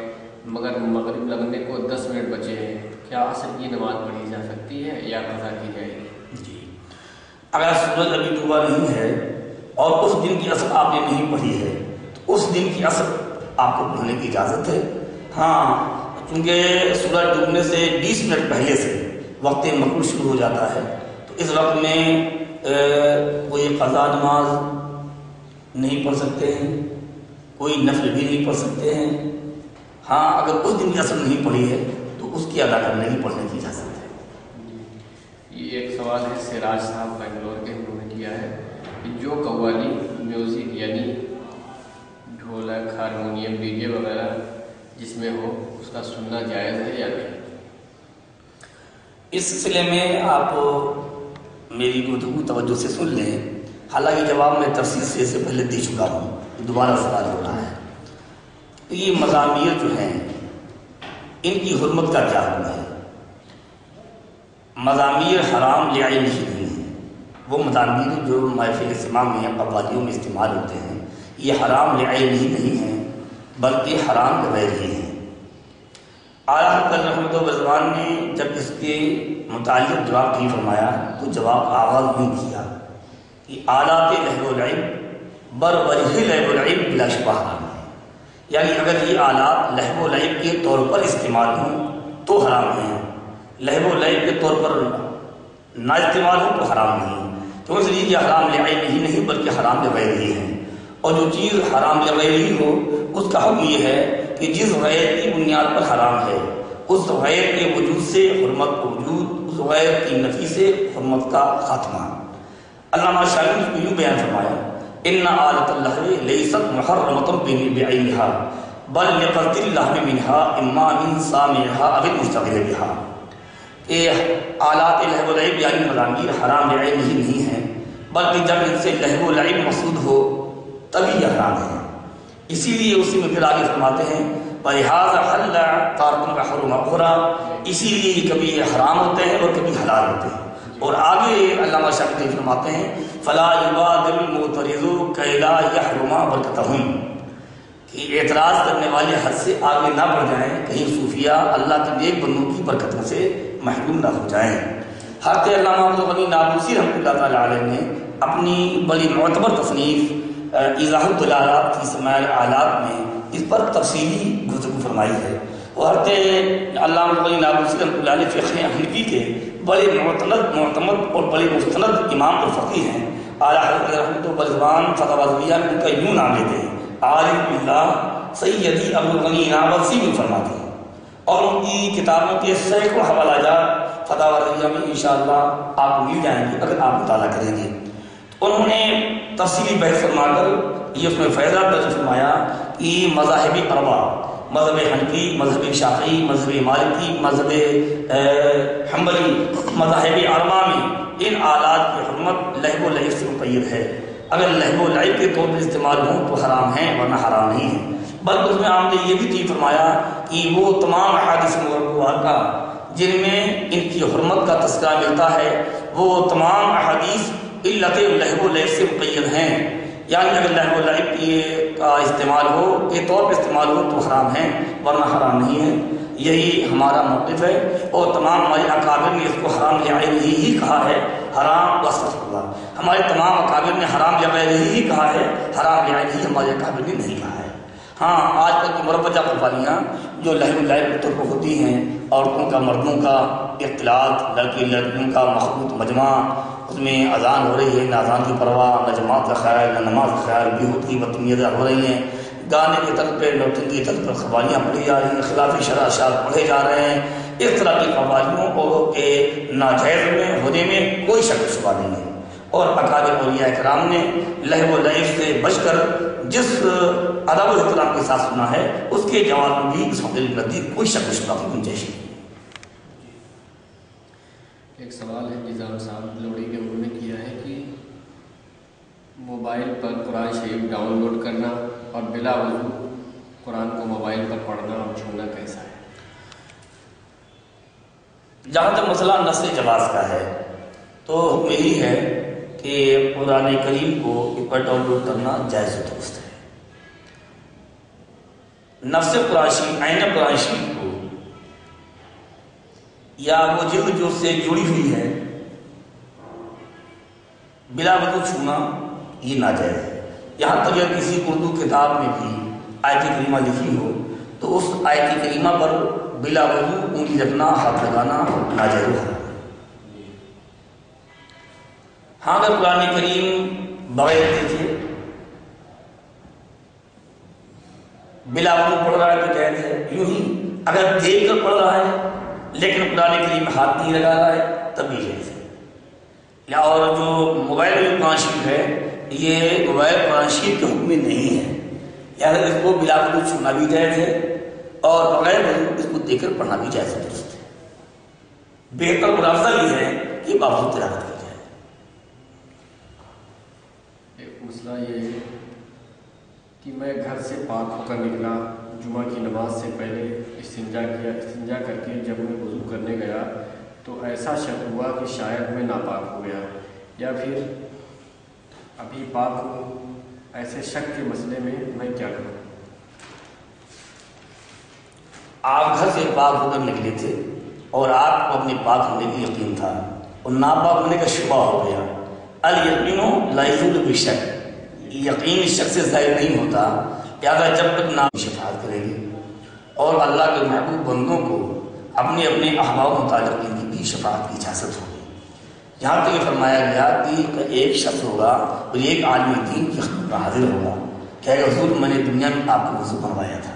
B: مگر مغرب لگنے کو 10 منٹ بچے ہیں، کیا عصر کی نماز پڑھی جا سکتی ہے یا قضا کی جائے گی؟
A: جی اگر سورج ابھی ڈوبا نہیں ہے اور اس دن کی عصر آپ نے نہیں پڑھی ہے تو اس دن کی عصر آپ کو پڑھنے کی اجازت ہے. ہاں چونکہ سورج ڈوبنے سے 20 منٹ پہلے سے وقت مغرب شروع ہو جاتا ہے تو اس وقت میں کوئی قضا نماز نہیں پڑھ سکتے ہیں، کوئی نفل بھی نہیں پڑھ سکتے ہیں. ہاں اگر اس دن کی عصر نہیں پڑھی ہے تو اس کی ادا کرنے کی پڑھنے کی اجازت ہے.
B: یہ ایک سوال ہے سراج صاحب بنگلور کے انہوں نے کیا ہے کہ جو قوالی میوزک یعنی ڈھولک ہارمونیم ڈی جے وغیرہ جس میں ہو اس کا سننا جائز ہے یا نہیں؟
A: اس سلسلے میں آپ میری گفتگو توجہ سے سن لیں، حالانکہ جواب میں تفصیل سے اس سے پہلے دے چکا ہوں، دوبارہ سوال ہو رہا ہے. یہ مزامیر جو ہیں ان کی حرمت کا کیا حکم ہے؟ مزامیر حرام لعین نہیں ہیں. وہ مزامیر جو محفل اجتماع میں قوالیوں میں استعمال ہوتے ہیں یہ حرام لعین ہی نہیں ہیں بلکہ حرام لغیر ہی ہیں. اعلیٰ حضرت رحمۃ اللہ نے جب اس کے متعلق جواب نہیں فرمایا تو جواب آغاز یوں کیا کہ آلات لہو و لعب بر وجہ لہو و لعب بلا شبہ حرام ہے. یعنی اگر یہ آلات لہو و لعب کے طور پر استعمال ہوں تو حرام ہیں، لہو و لعب کے طور پر نہ استعمال ہوں تو حرام نہیں. تو اس لیے یہ حرام لعب ہی نہیں بلکہ حرام لغیر ہی ہیں. اور جو چیز حرام لغیر ہی ہو اس کا حکم یہ ہے کہ جس غیر کی بنیاد پر حرام ہے اس غیر کے وجود سے حرمت کا وجود، اس غیر کی نفی سے حرمت کا خاتمہ. علامہ شاعر نے یوں بیان فرمایا ان آلۃ اللہو لیست محرمۃ بعینها بل لقصد اللہو منها اما من سامعها او المشتغل بها. کہ آلات لہو و لعب یعنی مزامیر حرام لعین ہی نہیں ہیں بلکہ جب ان سے لہو و لعب مقصود ہو تبھی یہ حرام ہے. اسی لیے اسی میں پھر آگے فرماتے ہیں وَلِهَٰذَا حَلَّ تَارَةً وَحَرَّمَ أُخْرَىٰ، اسی لیے کبھی یہ حرام ہوتے ہیں اور کبھی حلال ہوتے ہیں. اور آگے علامہ شاکر فرماتے ہیں فَلَا يُبَادِرُ الْمُعْتَرِضُ كَيْ لَا يَحْرُمَ بَرْكَتَهُمْ، کہ اعتراض کرنے والے حد سے آگے نہ بڑھ جائیں کہیں صوفیہ اللہ کے نیک بندوں کی برکتوں سے محروم نہ ہو جائیں. حضرت علامہ عبدالغنی نابلسی رحمۃ اللہ تعالیٰ علیہ نے اپنی بڑی معتبر تصنیف ایضاح الدلالات فی سماع الآلات میں اس پر تفصیلی گفتگو فرمائی ہے. اور حضرت علامہ عبدالغنی نابلسی رحمۃ اللہ علیہ فقہ حنفی کے بڑے معتمد اور بڑے مستند امام اور فقیہ ہیں. اعلیٰ حضرت رحمۃ اللہ فتح رضویہ میں ان کا یوں نام لیتے ہیں عارف باللہ سیدی عبدالغنی نابلسی بھی فرماتے ہیں. اور ان کی کتابوں کے سینکڑوں حوالہ جات فتاوی رضیہ میں انشاءاللہ آپ کو مل جائیں گے اگر آپ مطالعہ کریں گے۔ انہوں نے تفصیلی بحث فرما کر یہ اس میں فیضہ درج فرمایا کہ مذاہب اربع، مذہب حنفی، مذہب شافعی، مذہب مالکی، مذہب حنبلی، مذاہب اربع میں ان آلات کی حرمت لہو و لعب سے مقید ہے۔ اگر لہو و لعب کے طور پر استعمال ہوں تو حرام ہیں ورنہ حرام نہیں ہے۔ بلکہ اس میں آپ نے یہ بھی چیز فرمایا کہ وہ تمام احادیث مرفوعہ کا جن میں ان کی حرمت کا تذکرہ ملتا ہے وہ تمام احادیث علت لہو و لعب سے مقید ہیں، یعنی اگر لہو و لعب کا استعمال ہو کے طور پر استعمال ہو تو حرام ہیں ورنہ حرام نہیں ہے۔ یہی ہمارا موقف ہے اور تمام ہمارے اکابر نے اس کو حرام لعب ہی کہا ہے، حرام واستغفراللہ، ہمارے تمام اکابر نے حرام لعب ہی کہا ہے، حرام لعب ہی ہمارے اکابر نے نہیں کہا ہے۔ ہاں آج کل کی مروجہ قربانیاں جو لہو و لعب کے طور پر ہوتی ہیں، عورتوں کا مردوں کا اختلاط، لڑکی لڑکیوں کا مخلوط مجمع، اس میں اذان ہو رہی ہے، نہ اذان کی پرواہ، نہ جماعت کا خیال، نہ نماز کا خیال، بیہودگی بدتمیزیاں ہو رہی ہیں، گانے کی طرف پہ نوٹنگی کی طرف پہ قوالیاں پڑھی جا رہی ہیں، خلاف شرع اشعار پڑھے جا رہے ہیں۔ اس طرح کی قوالیوں کے ناجائز میں ہونے میں کوئی شک و شبہ نہیں ہے، اور اکابر اولیاء کرام نے لہو و لعب سے بچ کر جس ادب و احترام کے ساتھ سنا ہے اس کے جواب میں بھی اس وقت نزدیک کوئی شک و شبہ کی گنجائش نہیں۔
B: ایک سوال ہے نظام صاحب لوڑی کے انہوں نے کیا ہے کہ موبائل پر قرآن شریف ڈاؤن لوڈ کرنا اور بلا وضو قرآن کو موبائل پر پڑھنا اور چھونا کیسا ہے؟
A: جہاں تک مسئلہ نص جواز کا ہے تو یہی ہے کہ قرآن کریم کو اس پر ڈاؤن لوڈ کرنا جائز و درست ہے۔ نفس قرآن شریف، عین قرآن شریف کو یا وہ جلد جو اس سے جڑی ہوئی ہے بلا وضو چھونا یہ ناجائز ہے۔ یہاں تک اگر کسی اردو کتاب میں بھی آیت کریمہ لکھی ہو تو اس آیت کریمہ پر بلا وضو انگلی رکھنا، ہاتھ لگانا ناجائز ہے۔ ہاں اگر قرآن کریم بغیر دیکھے بلا وضو پڑھ رہا ہے تو جائز ہے، یوں ہی اگر دیکھ کر پڑھ رہا ہے لیکن قرآن کریم ہاتھ نہیں لگا رہا ہے تب بھی جائز ہے۔ یا اور جو موبائل میں قرآن شریف ہے یہ موبائل قرآن شریف کے حکم میں نہیں ہے، یا اس کو بلا وضو چھونا بھی جائز ہے اور بغیر وضو اس کو دیکھ کر پڑھنا بھی جائز ہے، درست ہے۔ بہتر ملازمہ یہ ہے کہ باوضو تلاوت کی جائے۔
B: ایک مسئلہ یہ ہے کہ میں گھر سے پاک ہو کر نکلا، جمعہ کی نماز سے پہلے استنجا کیا، استنجا کر کے جب میں وضو کرنے گیا تو ایسا شک ہوا کہ شاید میں ناپاک ہو گیا یا پھر ابھی پاک ہوں، ایسے شک کے مسئلے میں کیا کروں؟
A: آپ گھر سے پاک ہو کر نکلے تھے اور آپ کو اپنے پاک ہونے کی یقین تھا اور ناپاک ہونے کا شبہ ہو گیا۔ الیقین لا یزول بشک، یقین شک سے ظاہر نہیں ہوتا، لہٰذا جب تک نام شفاعت کرے گی اور اللہ کے محبوب بندوں کو اپنے اپنے احباب متعلق ان کی بھی شفاعت کی اجازت ہوگی۔ یہاں تک یہ فرمایا گیا کہ ایک شخص ہوگا اور ایک عالم دین کی خدمت میں حاضر ہوگا کہ حضور میں نے دنیا میں آپ کو وضو بنوایا تھا۔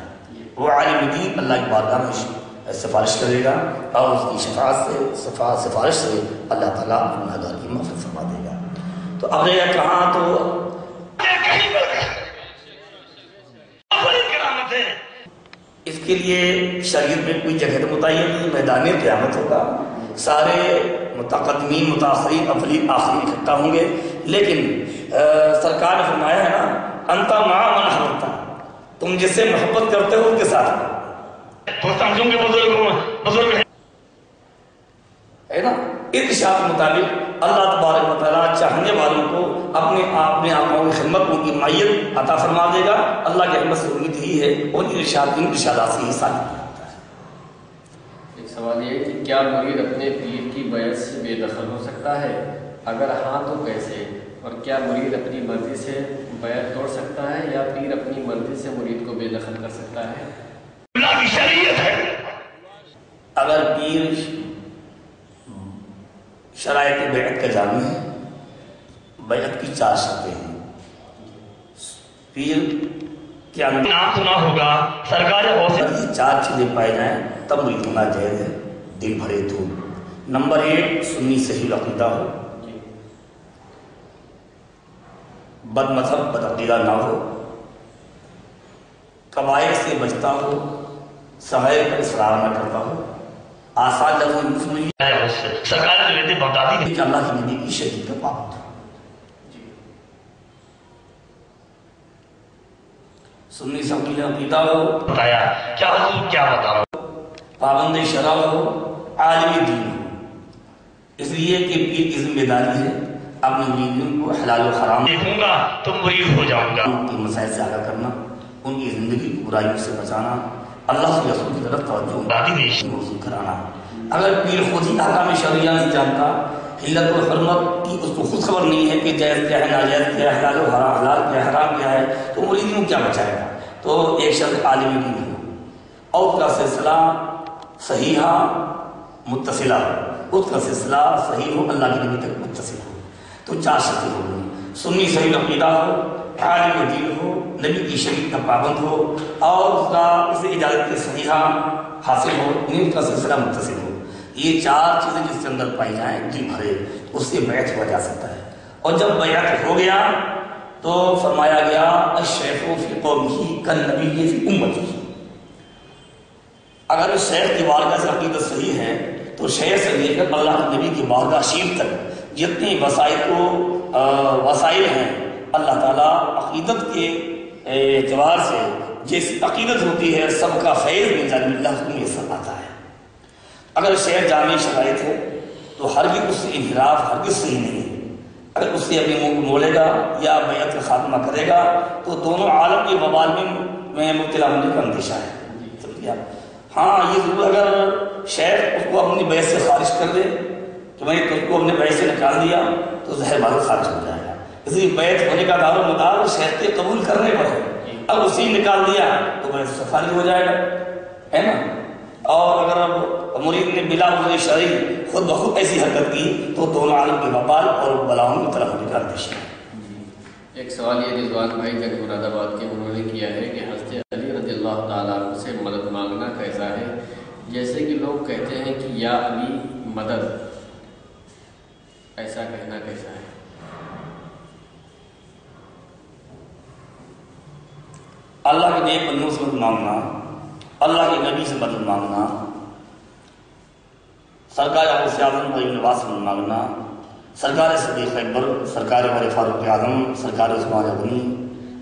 A: وہ عالم دین اللہ کی بارگاہ میں سفارش کرے گا اور اس کی سفارش سے اللہ تعالیٰ گنہگار کی مغفرت فرما دے گا۔ تو اب یہ کہاں تو اس کے لیے شریعت میں کوئی جگہ تو متعین نہیں، میدان قیامت ہوگا، سارے متقدمین متاخرین اولین آخرین اکٹھا ہوں گے، لیکن سرکار نے فرمایا ہے نا انتا مع من حببت، تم جس سے محبت کرتے ہو ان کے ساتھ ہے نا۔ ارشاد کے مطابق اللہ تبارک و تعالیٰ چاہنے والوں کو اپنے آقاؤں کی خدمت ان کی معیت عطا فرما دے گا۔ اللہ کی رحمت سے امید ہی ہے اور ارشادات سے ہی ثابت ہوتا ہے۔
B: ایک سوال یہ ہے کہ کیا مرید اپنے پیر کی بیعت سے بے دخل ہو سکتا ہے؟ اگر ہاں تو کیسے؟ اور کیا مرید اپنی مرضی سے بیعت توڑ سکتا ہے یا پیر اپنی مرضی سے مرید کو بے دخل کر سکتا ہے؟
A: اللہ کی شریعت ہے، اگر پیر شرائط بیعت کا جامع ہے، بیعت کی 4 شرطیں ہیں، پیر کے اندر نام سنا ہوگا سرکار یہ 4 چیزیں پائے جائیں تب مرید ہونا جائز ہے۔ دل بھرے تو نمبر 1 سنی صحیح العقیدہ ہو، بد مذہب بد عقیدہ نہ ہو، قبائل سے بچتا ہو، صغائر پر اصرار نہ کرتا ہو، آسان لفظ مسلم سرکار جو کہتے بغدادی نے کہ اللہ کی نبی کی شدید کا پابند ہو، سنی صحیح عقیدہ ہو، بتایا کیا حضور کیا بتاؤ، پابند شرع ہو، عالم دین ہو۔ اس لیے کہ پیر کی ذمہ داری ہے اپنے مریدوں کو حلال و حرام دیکھوں گا تو مرید ہو جاؤں گا، ان کے مسائل سے آگاہ کرنا، ان کی زندگی کو برائیوں سے بچانا، اللہ کے رسول کی طرف توجہ موضوع کرانا۔ اگر پیر خود ہی احکام شرعیہ نہیں جانتا، حلت و حرمت کی اس کو خود خبر نہیں ہے کہ جائز کیا ہے ناجائز کیا ہے، حلال و حرام حلال کیا ہے حرام کیا ہے، تو مریدوں کیا بچائے گا؟ تو ایک شخص عالم دین ہو اور اس کا سلسلہ صحیحہ متصلہ، اس کا سلسلہ صحیح ہو، اللہ کے نبی تک متصل ہو، تو 4 شرطیں ہو گئی۔ سنی صحیح عقیدہ ہو، عالم دین ہو، نبی کی شریعت کا پابند ہو، اور اس کا اسے اجازت کے صحیحہ حاصل ہو، اس کا سلسلہ متصل ہو۔ یہ 4 چیزیں جس کے اندر پائی جائیں دل بھرے، اس سے بیعت ہوا جا سکتا ہے۔ اور جب بیعت ہو گیا تو فرمایا گیا الشیخ فی قومہ کالنبی فی امتہ، اگر شیخ کی بارگاہ سے عقیدت صحیح ہے تو شیخ سے لے کر اللہ کے نبی کی بارگاہ شریف تک جتنی وسائل ہیں، اللہ تعالیٰ عقیدت کے اعتبار سے جیسی عقیدت ہوتی ہے سب کا فیض من جانب اللہ کو میسر آتا ہے۔ اگر شیخ جامع شرائط ہے تو ہرگز اس سے انحراف ہرگز صحیح نہیں ہے۔ اگر اس سے اپنے منہ کو مولے گا یا بیعت کا خاتمہ کرے گا تو دونوں عالم کے وبال میں مبتلا ہونے کا اندیشہ ہے۔ سمجھ گیا؟ ہاں یہ ضرور اگر شیخ اس کو اپنی بیعت سے خارج کر دے کہ میں تجھ کو اپنے بیعت سے نکال دیا تو زہر بار خارج ہو جائے گا۔ اس لیے بیعت ہونے کا دار و مدار شیخ کے قبول کرنے پر ہے، اب اسی نکال دیا تو بیعت سے خارج ہو جائے گا، ہے نا؟ اور اگر اب مرید نے بلا عذر شرعی خود بخود ایسی حرکت کی تو دونوں عالم کے وبال اور بلاؤں کی طرف ہونے کا اندیشہ ہے۔
B: ایک سوال یہ رضوان بھائی جگ مراد آباد کے انہوں نے کیا ہے کہ حضرت علی رضی اللہ تعالیٰ عنہ سے مدد مانگنا کیسا ہے؟ جیسے کہ لوگ کہتے ہیں کہ یا علی مدد، ایسا کہنا کیسا ہے؟
A: اللہ کے نیک بندوں سے مدد مانگنا، اللہ کے نبی سے مدد مانگنا، سرکار غوث اعظم و نواز سے مدد مانگنا، سرکار صدیق اکبر، سرکار عمر فاروق اعظم، سرکار عثمان غنی،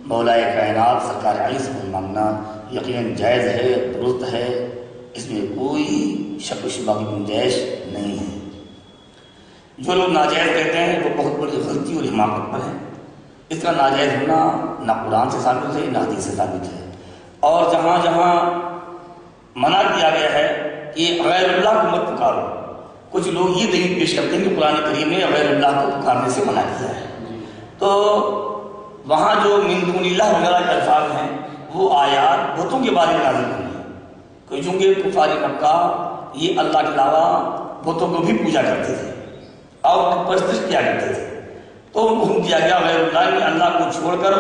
A: مولائے کائنات سرکار علی سے مدد مانگنا یقیناً جائز ہے، درست ہے، اس میں کوئی شک و شبہ کی گنجائش نہیں ہے۔ جو لوگ ناجائز کہتے ہیں وہ بہت بڑی غلطی اور حماقت پر ہے۔ اس کا ناجائز ہونا نہ قرآن سے ثابت ہے نہ حدیث سے ثابت ہے، اور جہاں جہاں منع کیا گیا ہے کہ غیر اللہ کو مت پکارو، کچھ لوگ یہ دلیل پیش کرتے ہیں کہ قرآن کریم نے غیر اللہ کو پکارنے سے منع کیا ہے، تو وہاں جو من دون اللہ وغیرہ کے الفاظ ہیں وہ آیات بتوں کے بارے میں نازل ہوئی ہیں، کہ چونکہ کفار مکہ یہ اللہ کے علاوہ بتوں کو بھی پوجا کرتے تھے اور پرستش کیا کرتے تھے، تو ان کو حکم دیا گیا غیر اللہ کو چھوڑ کر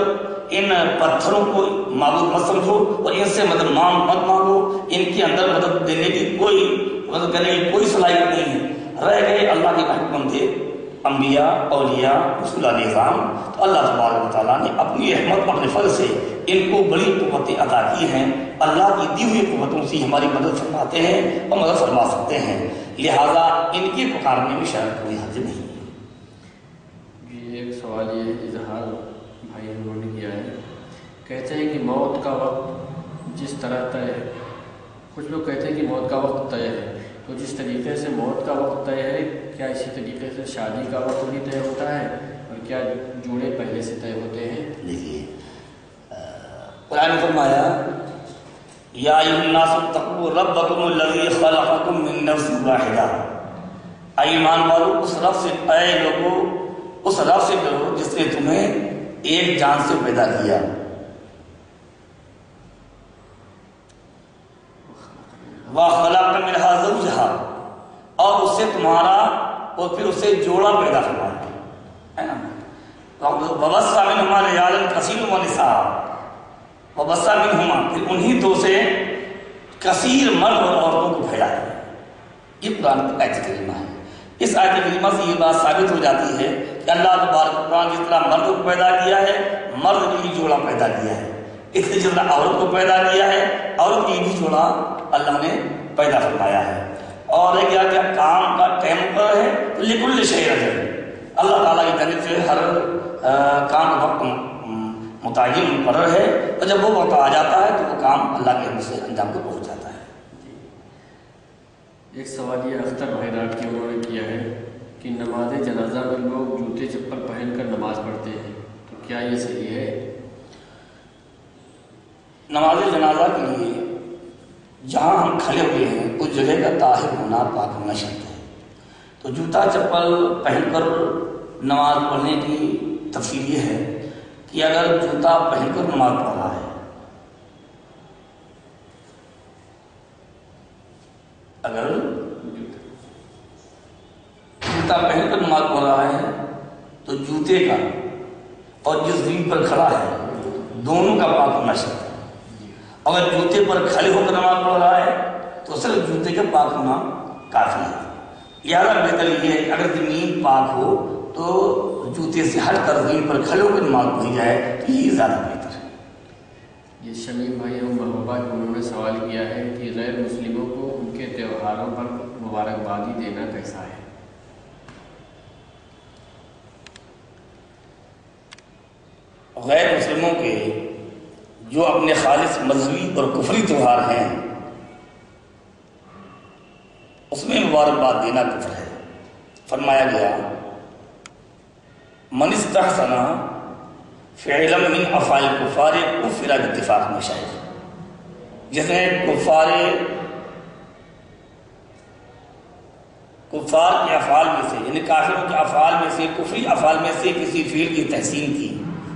A: ان پتھروں کو معبود مت سمجھو اور ان سے مدد مت مانگو، ان کے اندر مدد دینے کی کوئی مدد کرنے کی کوئی صلاحیت نہیں ہے۔ رہ گئے اللہ کے حکم تھے انبیاء اولیاء رسول علیہ السلام، تو اللہ تبارک و تعالیٰ نے اپنی رحمت اپنے فضل سے ان کو بڑی قوتیں عطا کی ہیں۔ اللہ کی دی ہوئی قوتوں سے ہماری مدد فرماتے ہیں اور مدد فرما سکتے ہیں، لہذا ان کے پکارنے میں شاید کوئی حرج نہیں ہے۔
B: ایک سوال یہ اظہار بھائی انہوں نے کیا ہے، کہتے ہیں کہ موت کا وقت جس طرح طے ہے، کچھ لوگ کہتے ہیں کہ موت کا وقت طے ہے، تو جس طریقے سے موت کا وقت طے ہے کیا اسی طریقے سے شادی کا وقت بھی طے ہوتا ہے، اور کیا جوڑے پہلے سے طے ہوتے ہیں؟
A: دیکھیے قرآن نے فرمایا یا ایھا الناس اتقوا ربکم الذی خلقکم من نفس واحدہ، اے ایمان والو اس رب سے، اے لوگو اس رب سے ڈرو جس نے تمہیں ایک جان سے پیدا کیا، وَخَلَقَ مِنْهَا زَوْجَهَا، اور اس سے تمہارا اور پھر اس سے جوڑا پیدا فرمایا، ہے نا، وَبَثَّ مِنْهُمَا رِجَالًا كَثِيرًا وَنِسَاءً، وَبَثَّ مِنْهُمَا، پھر انہی دو سے کثیر مرد اور عورتوں کو پھیلایا، یہ قرآن کی آیت کریمہ ہے۔ اس آیت کریمہ سے یہ بات ثابت ہو جاتی ہے کہ اللہ تبارک و تعالیٰ جس طرح مرد کو پیدا کیا ہے مرد کے لیے جوڑا پیدا کیا ہے، اس لیے جس طرح عورت کو پیدا کیا ہے عورت کے لیے بھی جوڑا اللہ نے پیدا فرمایا ہے۔ اور ہے کیا کام کا ٹائم پر ہے تو لکل شیء اجل، اللہ تعالیٰ کی جانب سے ہر کام کا وقت متعین مقرر ہے، اور جب وہ وقت آ جاتا ہے تو وہ کام اللہ کے حمد سے انجام کو پہنچ جاتا ہے۔
B: ایک سوال یہ اختر بحیرات کی انہوں نے کیا ہے کہ نماز جنازہ میں لوگ جوتے چپل پہن کر نماز پڑھتے ہیں، تو کیا یہ صحیح ہے؟
A: نماز جنازہ کے لیے جہاں ہم کھڑے ہوئے ہیں اس جگہ کا طاہر ہونا پاک ہونا شرط ہے، تو جوتا چپل پہن کر نماز پڑھنے کی تفصیل یہ ہے کہ اگر جوتا پہن کر نماز پڑھ رہا ہے، اگر جوتا پہن کر نماز پڑھ رہا ہے تو جوتے کا اور جس زمین پر کھڑا ہے دونوں کا پاک ہونا شرط ہے۔ اگر جوتے پر کھڑے ہو کر نماز پڑھ رہا ہے تو صرف جوتے کا پاک ہونا کافی ہے، لہٰذا بہتر یہ ہے کہ اگر زمین پاک ہو تو جوتے سے ہٹ کر زمین پر کھڑے ہو کر نماز پڑھی جائے تو یہ زیادہ بہتر ہے۔
B: یہ شمیم بھائی محبوبہ انہوں نے سوال کیا ہے کہ غیر مسلموں کو ان کے تہواروں پر مبارکبادی دینا کیسا ہے؟
A: غیر مسلموں کے جو اپنے خالص مذہبی اور کفری تہوار ہیں اس میں مبارکباد دینا کفر ہے۔ فرمایا گیا من استحسن فعلا من افعال الکفار کفر باتفاق مشائخ، جس نے کفار کے افعال میں سے یعنی کافروں کے افعال میں سے کفری افعال میں سے کسی فعل کی تحسین کی،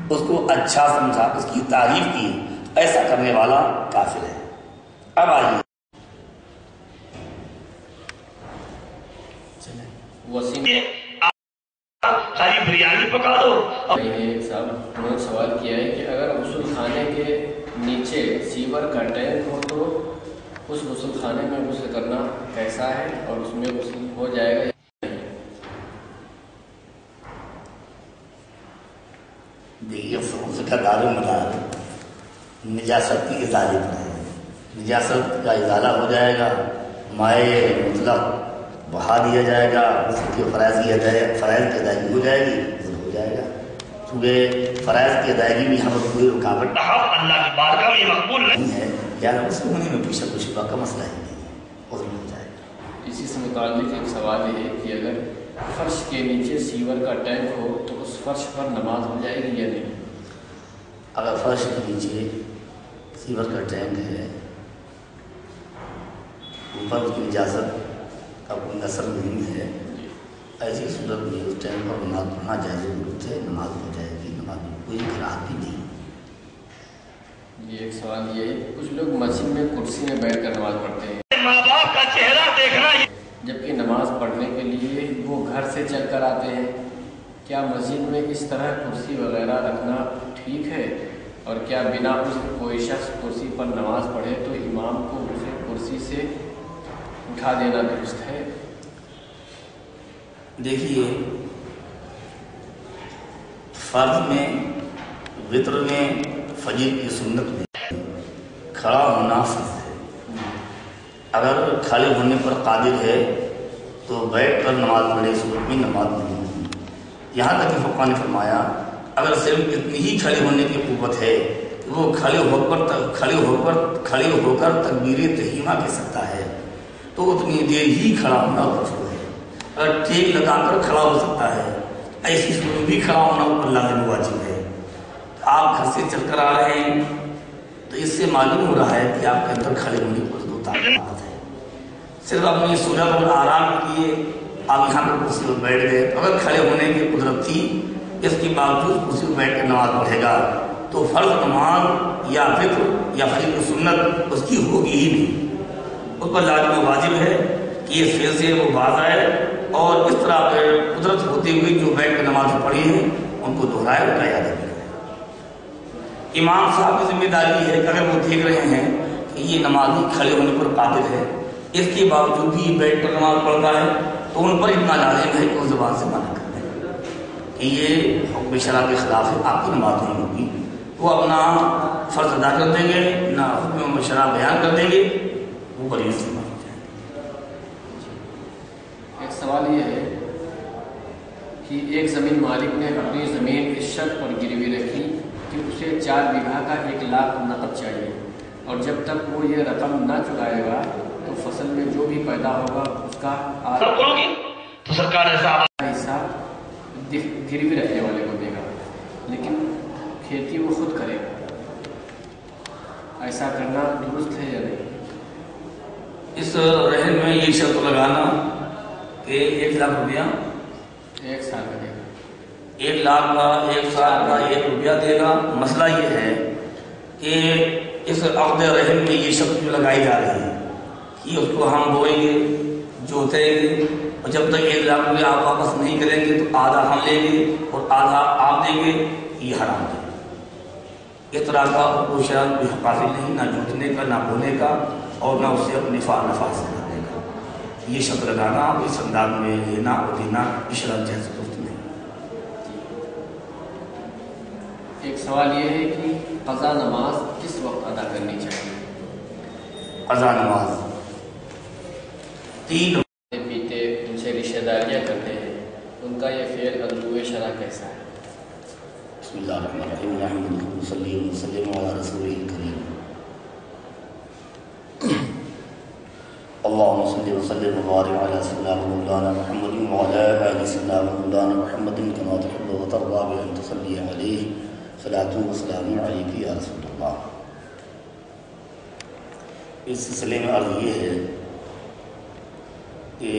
A: اس کو اچھا سمجھا، اس کی تعریف کی، ایسا کرنے والا کافر ہے۔ اب آئیے ساری بریانی پکا دو۔
B: صاحب انہوں نے سوال کیا ہے کہ اگر غسل خانے کے نیچے سیور کا ٹینک ہو تو اس غسل خانے میں غسل کرنا کیسا ہے اور اس میں غسل ہو جائے گا؟
A: دیکھیے غسل کا دار و مدار نجاست کی ازالے پر ہے، نجاست کا ازالہ ہو جائے گا، مائع مطلق بہا دیا جائے گا، غسل کی فرائض کی ادائیگی ہو جائے گی، غسل ہو جائے گا، کیونکہ فرائض کی ادائیگی میں ہم کوئی رکاوٹ اللہ کی بارگاہ میں مقبول نہیں ہے، یعنی اس ہونے میں پیچھے کچھ کا مسئلہ ہی نہیں ہے، غسل ہو جائے گا۔
B: اسی سے متعلق ایک سوال ہے کہ اگر فرش کے نیچے سیور کا ٹینک ہو تو اس فرش پر نماز ہو جائے گی یا نہیں؟
A: اگر فرش کے نیچے سیور کا ٹینک ہے، اوپر اس کی اجازت کا کوئی اثر نہیں ہے، ایسی صورت میں اس ٹینک پر نماز پڑھنا جائز ضرورت ہے، نماز ہو جائے گی، نماز میں کوئی کراہت بھی نہیں۔
B: یہ ایک سوال یہ ہے کچھ لوگ مسجد میں کرسی میں بیٹھ کر نماز پڑھتے ہیں،
A: ماں باپ کا چہرہ دیکھنا،
B: جبکہ نماز پڑھنے کے لیے وہ گھر سے چل کر آتے ہیں، کیا مسجد میں اس طرح کرسی وغیرہ رکھنا ٹھیک ہے؟ اور کیا بنا اس کوئی شخص کرسی پر نماز پڑھے تو امام کو اسے کرسی سے اٹھا دینا درست ہے؟
A: دیکھیے فرض میں، وطر میں، فجر کی سنت میں کھڑا ہونا فرض ہے، اگر کھڑے ہونے پر قادر ہے تو بیٹھ کر نماز پڑھے، صورت میں نماز نہیں ہوگی۔ یہاں تک کہ فقہ نے فرمایا اگر صرف اتنی ہی کھڑے ہونے کی قوت ہے کہ وہ کھڑے ہو کر تکبیر تحریمہ کہہ سکتا ہے تو اتنی دیر ہی کھڑا ہونا مفروض ہے۔ اگر ٹیک لگا کر کھڑا ہو سکتا ہے، ایسی صورت بھی کھڑا ہونا اوپر لازم واجب ہے۔ آپ گھر سے چل کر آ رہے ہیں تو اس سے معلوم ہو رہا ہے کہ آپ کے اندر کھڑے ہونے کی قدرت و طاقت ہے، صرف اپنی سہولت اور آرام کے لیے آپ یہاں پر کرسی پر بیٹھ گئے، اگر کھڑے ہونے کی قدرت تھی اس کے باوجود کرسی پر بیٹھ کر نماز پڑھے گا تو فرض نماز یا فطر یا فجر کی سنت اس کی ہوگی ہی نہیں، اس پر لازم و واجب ہے کہ اس فعل سے وہ باز آئے اور اس طرح قدرت ہوتے ہوئے جو بیٹھ کر نماز پڑھی ہے ان کو دہرائے ان کا یاد رکھے۔ امام صاحب کی ذمہ داری ہے کہ اگر وہ دیکھ رہے ہیں کہ یہ نمازی کھڑے ہونے پر قادر ہے، اس کے باوجود بھی بیٹھ کر نماز پڑھتا ہے تو ان پر اتنا لازم ہے کہ وہ زبان سے منع کر دیں کہ یہ حکم شرع کے خلاف ہے، آپ کی نماز نہیں ہوگی. وہ اپنا فرض ادا کر دیں گے، نہ حکم شرع بیان کر دیں گے، وہ غریب سے مان جائیں گے.
B: ایک سوال یہ ہے کہ ایک زمین مالک نے اپنی زمین اس شرط پر گروی رکھی کہ اسے 4 بیگھہ کا 1 لاکھ نقد چاہیے، اور جب تک وہ یہ رقم نہ چکائے گا تو فصل میں جو بھی پیدا ہوگا اس کا
A: تو سرکار
B: حصہ گروی رکھنے والے کو دے گا، لیکن کھیتی وہ خود کرے گا. ایسا کرنا درست ہے یا نہیں؟
A: اس رہن میں یہ شرط لگانا کہ 1 لاکھ روپیہ
B: 1 سال کا دے گا،
A: 1 لاکھ کا 1 سال کا 1 روپیہ دے گا. مسئلہ یہ ہے کہ اس عقد رحم میں یہ شرط جو لگائی جا رہی ہے کہ اس کو ہم بوئیں گے، جوتیں گے، اور جب تک 1 لاکھ روپیہ آپ واپس نہیں کریں گے تو آدھا ہم لیں گے اور آدھا آپ دیں گے، یہ حرام ہے. اس طرح کا کوئی شرط بھی حاصل نہیں، نہ جوتنے کا، نہ بونے کا، اور نہ اس سے اپنی نفع حاصل کرنے کا. یہ شرط لگانا، اس انداز میں لینا اور دینا شرط جیسے درست نہیں.
B: ایک سوال یہ ہے کہ قضا نماز کس وقت ادا کرنی چاہیے؟
A: قضا نماز 3
B: پیتے ان سے رشتہ داریاں کرتے ہیں، ان کا یہ فعل عدو شرع کیسا ہے؟
A: بسم اللہ الرحمن الرحیم، نحمدہ صلی اللہ وسلم علی رسولہ الکریم. اللہم صلی وسلم وبارک علی سیدنا مولانا محمد وعلی آل سیدنا مولانا محمد کما تحب وترضى بأن تصلی علیہ صلاۃ و سلام علیک یا رسول اللہ. اس سلسلے میں عرض یہ ہے کہ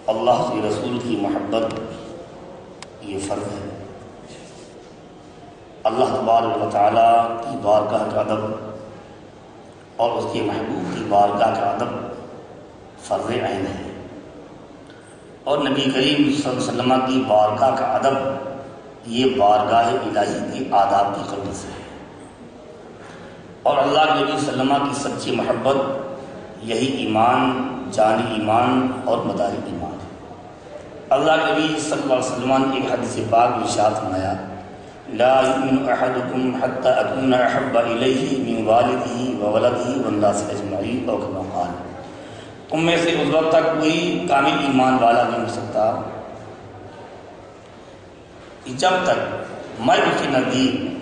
A: اللہ کے رسول کی محبت یہ فرض ہے. اللہ تبارک و تعالیٰ کی بارگاہ کا ادب اور اس کے محبوب کی بارگاہ کا ادب فرض عین ہے، اور نبی کریم صلی اللہ علیہ وسلم کی بارگاہ کا ادب یہ بارگاہ الہی کی آداب کی قدس ہے. اور اللہ کے نبی صلی اللہ علیہ وسلم کی سچی محبت یہی ایمان، جان ایمان اور مدار ایمان ہے. اللہ کے نبی صلی اللہ علیہ وسلم کی ایک حدیث پاک میں ارشاد فرمایا، لا یؤمن احدکم حتی اکون احب الیہ من والدہ وولدہ والناس اجمعین، اور کما قال. تم میں سے اس وقت تک کوئی کامل ایمان والا نہیں ہو سکتا جب تک میں اس کے نزدیک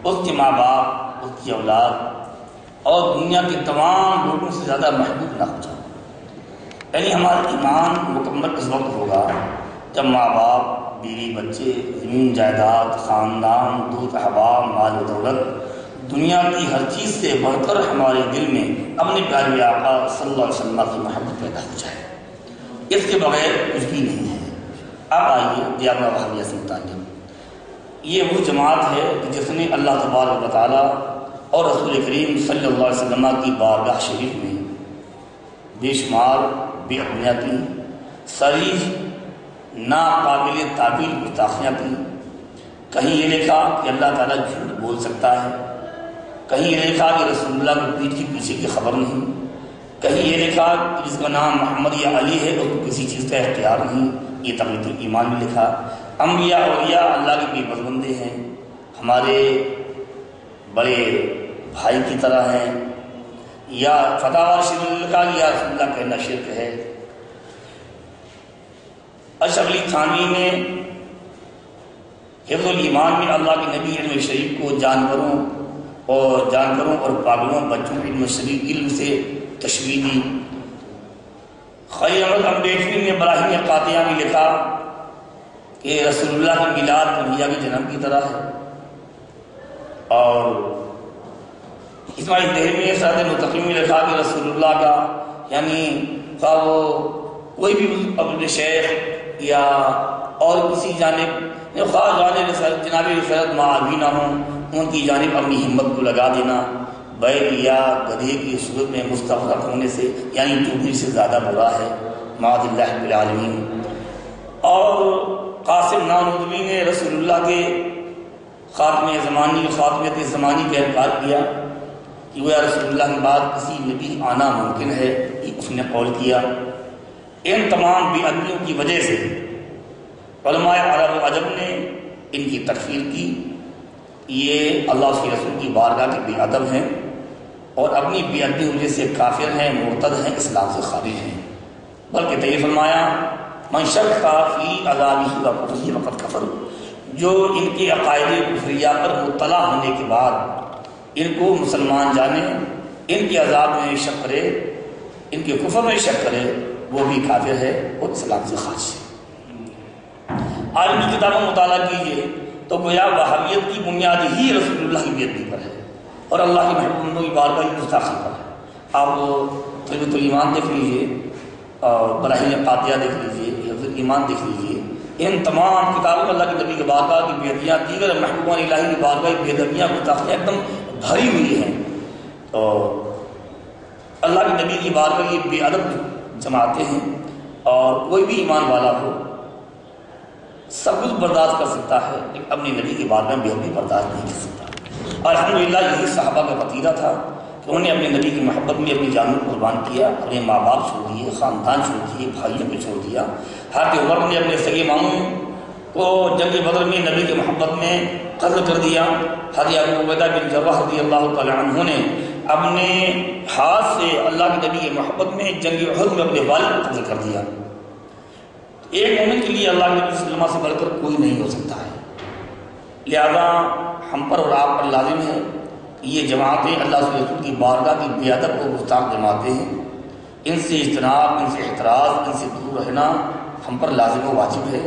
A: اس کے ماں باپ، اس کی اولاد اور دنیا کے تمام لوگوں سے زیادہ محبوب نہ ہو جاؤ. یعنی ہمارا ایمان مکمل اس وقت ہوگا جب ماں باپ، بیوی بچے، زمین جائیداد، خاندان، دوست احباب، مال و دولت، دنیا کی ہر چیز سے بڑھ کر ہمارے دل میں اپنے پیارے آقا صلی اللہ علیہ وسلم کی محبت پیدا ہو جائے. اس کے بغیر کچھ بھی نہیں ہے. اب آئیے دیانہ وہابیہ سے متعلق. یہ وہ جماعت ہے کہ جس نے اللہ تبارک و تعالیٰ اور رسول کریم صلی اللہ علیہ وسلم کی بارگاہ شریف میں بے شمار بے ادبیاں کی، صریح ناقابل تعبیر گستاخیاں کی. کہیں یہ لکھا کہ اللہ تعالیٰ جھوٹ بول سکتا ہے، کہیں یہ لکھا کہ رسول اللہ کو پیٹھ کے پیچھے کی خبر نہیں، کہیں یہ لکھا کہ جس کا نام محمد یا علی ہے اس کو کسی چیز کا اختیار نہیں. یہ تقویۃ الایمان میں لکھا. انبیاء اولیاء اللہ کے بے بس بندے ہیں، ہمارے بڑے بھائی کی طرح ہیں. یا فتاوی رشید کا یا رسول اللہ کہنا شرک ہے. اشعری تھانوی نے حفظ الایمان میں اللہ کے نبی علم شریف کو جانوروں اور پاگلوں بچوں کے علم سے تشبیہ دی. خلیل احمد امبیڈکر نے براہیم قاطعہ میں لکھا کہ رسول اللہ کی میلاد انبیاء کے جنم کی طرح ہے. اور اسماعیل دہلوی نے سعد متقی میں لکھا کہ رسول اللہ کا یعنی خواہ وہ کوئی بھی اپنے شیخ یا اور کسی جانب خاص جانب جناب رسالت معاوی نہ ہوں، ان کی جانب اپنی ہمت کو لگا دینا بیل یا گدھے کی صورت میں مستغرق ہونے سے یعنی چوبی سے زیادہ برا ہے. معاذ اللہ رب العالمین. اور قاسم نانوتوی نے رسول اللہ کے خاتمیت زمانی کا انکار کیا کہ وہ یا رسول اللہ کے بعد کسی نبی آنا ممکن ہے، یہ اس نے قول کیا۔ ان تمام بے ادبیوں کی وجہ سے علماء عرب و عجم نے ان کی تکفیر کی، یہ اللہ اس کے رسول کی بارگاہ کے بے ادب ہیں اور اپنی بے ادبی وجہ سے کافر ہیں، مرتد ہیں، اسلام سے خارج ہیں۔ بلکہ تو یہ فرمایا من شک فی عذابہ و کفرہ فقد کفر، جو ان کے عقائد کفریہ پر مطلع ہونے کے بعد ان کو مسلمان جانے، ان کے عذاب میں شک کرے، ان کے کفر میں شک کرے، وہ بھی کافر ہے اور اسلام سے خارج ہے۔ آج کی کتابوں میں مطالعہ کیجیے تو گویا وہابیت کی بنیاد ہی رسول اللہ کی بے ادبی پر ہے اور اللہ کی محبوبوں کی بارگاہ کی گستاخی پر ہے۔ آپ تربیت الایمان دیکھ لیجیے اور براہین قاطعہ دیکھ لیجیے، حفظ الایمان دیکھ لیجیے، ان تمام کتابوں میں اللہ کے نبی کی بارگاہ کی بے ادبیاں، دیگر محبوبان الہی کی بارگاہ کی بے ادبیاں گستاخیاں ایک دم بھری ہوئی ہیں۔ تو اللہ کے نبی کی بارگاہ کی بے ادب جماعتیں ہیں اور کوئی بھی ایمان والا ہو سب کچھ برداشت کر سکتا ہے لیکن اپنی نبی کی بارگاہ میں بے ادبی برداشت نہیں کر سکتا۔ اور الحمدللہ یہی صحابہ کا وتیرہ تھا کہ انہوں نے اپنے نبی کی محبت میں اپنی جان کو قربان کیا، اپنے ماں باپ چھوڑ دیے، خاندان چھوڑ دیے، بھائیوں کو چھوڑ دیا۔ حضرت عمر نے اپنے سگے ماموں کو جنگ بدر میں نبی کی محبت میں قتل کر دیا۔ حضرت ابو عبیدہ بن جراح رضی اللہ تعالی عنہ نے اپنے ہاتھ سے اللہ کے نبی کی محبت میں جنگ احد میں اپنے والد کو قتل کر دیا۔ ایک مومن کے لیے اللہ کے نبی صلی اللہ علیہ وسلم سے بڑھ کر کوئی نہیں ہو سکتا ہے، لہذا ہم پر اور آپ پر لازم ہے کہ یہ جماعتیں اللہ کے رسول کی بارگاہ کی بے ادب کو گستاخ جماعتیں ہیں، ان سے اجتناب، ان سے احتراز، ان سے دور رہنا ہم پر لازم و واجب ہے۔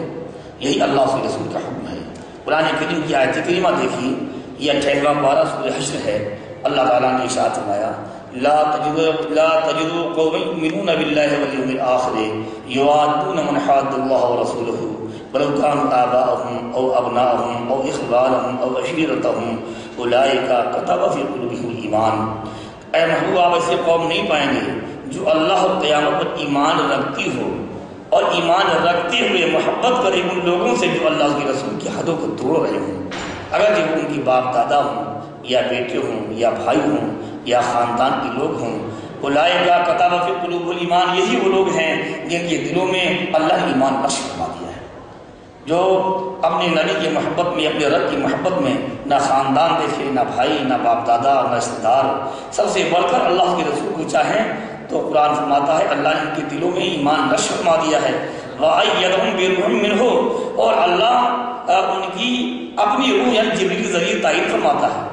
A: یہی اللہ کے رسول کا حکم ہے۔ قرآن کریم کی آیت کریمہ دیکھیے، یہ 28واں پارہ سورہ حشر ہے۔ اللہ تعالیٰ نے ارشاد فرمایا لا تجد قوما یؤمنون باللہ والیوم الآخر یوادون من حاد اللہ ورسولہ ولو كانوا آباءهم او ابناءهم او اخوانهم او عشیرتهم اولئک كتب فی قلوبهم الایمان۔ اے محبوب، آپ ایسے قوم نہیں پائیں گے جو اللہ اور قیامت پر ایمان رکھتی ہو اور ایمان رکھتے ہوئے محبت کرے ان لوگوں سے جو اللہ کے رسول کی حدوں کو توڑ رہے ہوں، اگر جو ان کی باپ دادا ہوں یا بیٹے ہوں یا بھائی ہوں یا خاندان کے لوگ ہوں۔ اولئک کتب فی قلوبہم الایمان، یہی وہ لوگ ہیں جن کے دلوں میں اللہ نے ایمان بخش فرما دیا ہے، جو اپنے نبی کی محبت میں، اپنے رب کی محبت میں نہ خاندان دیکھے، نہ بھائی، نہ باپ دادا، نہ رشتہ دار، سب سے بڑھ کر اللہ کے رسول کو چاہیں تو قرآن فرماتا ہے اللہ نے ان کے دلوں میں ایمان بخش فرما دیا ہے۔ وَأَيَّدَهُم بِرُوحٍ مِّنْهُ، اور اللہ ان کی اپنی روح یعنی جبریل کے ذریعے تائید فرماتا ہے،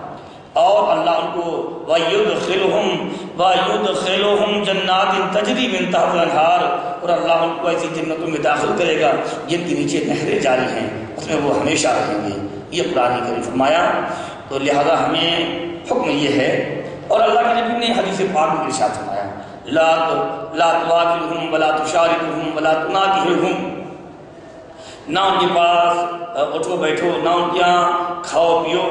A: اور اللہ ان کو وَيُدْخِلُهُمْ جَنَّاتٍ تَجْرِي مِن تَحْتِهَا الْأَنْهَارُ، اور اللہ ان کو ایسی جنتوں میں داخل کرے گا جن کے نیچے نہریں جاری ہیں، اس میں وہ ہمیشہ رہیں گے۔ یہ قرآن کریم فرمایا۔ تو لہذا ہمیں حکم یہ ہے، اور اللہ کے نبی نے حدیث پاک میں ارشاد فرمایا لا تواکلهم ولا تشاركهم ولا تناكحهم، نہ ان کے پاس اٹھو بیٹھو، نہ ان کے یہاں کھاؤ پیو۔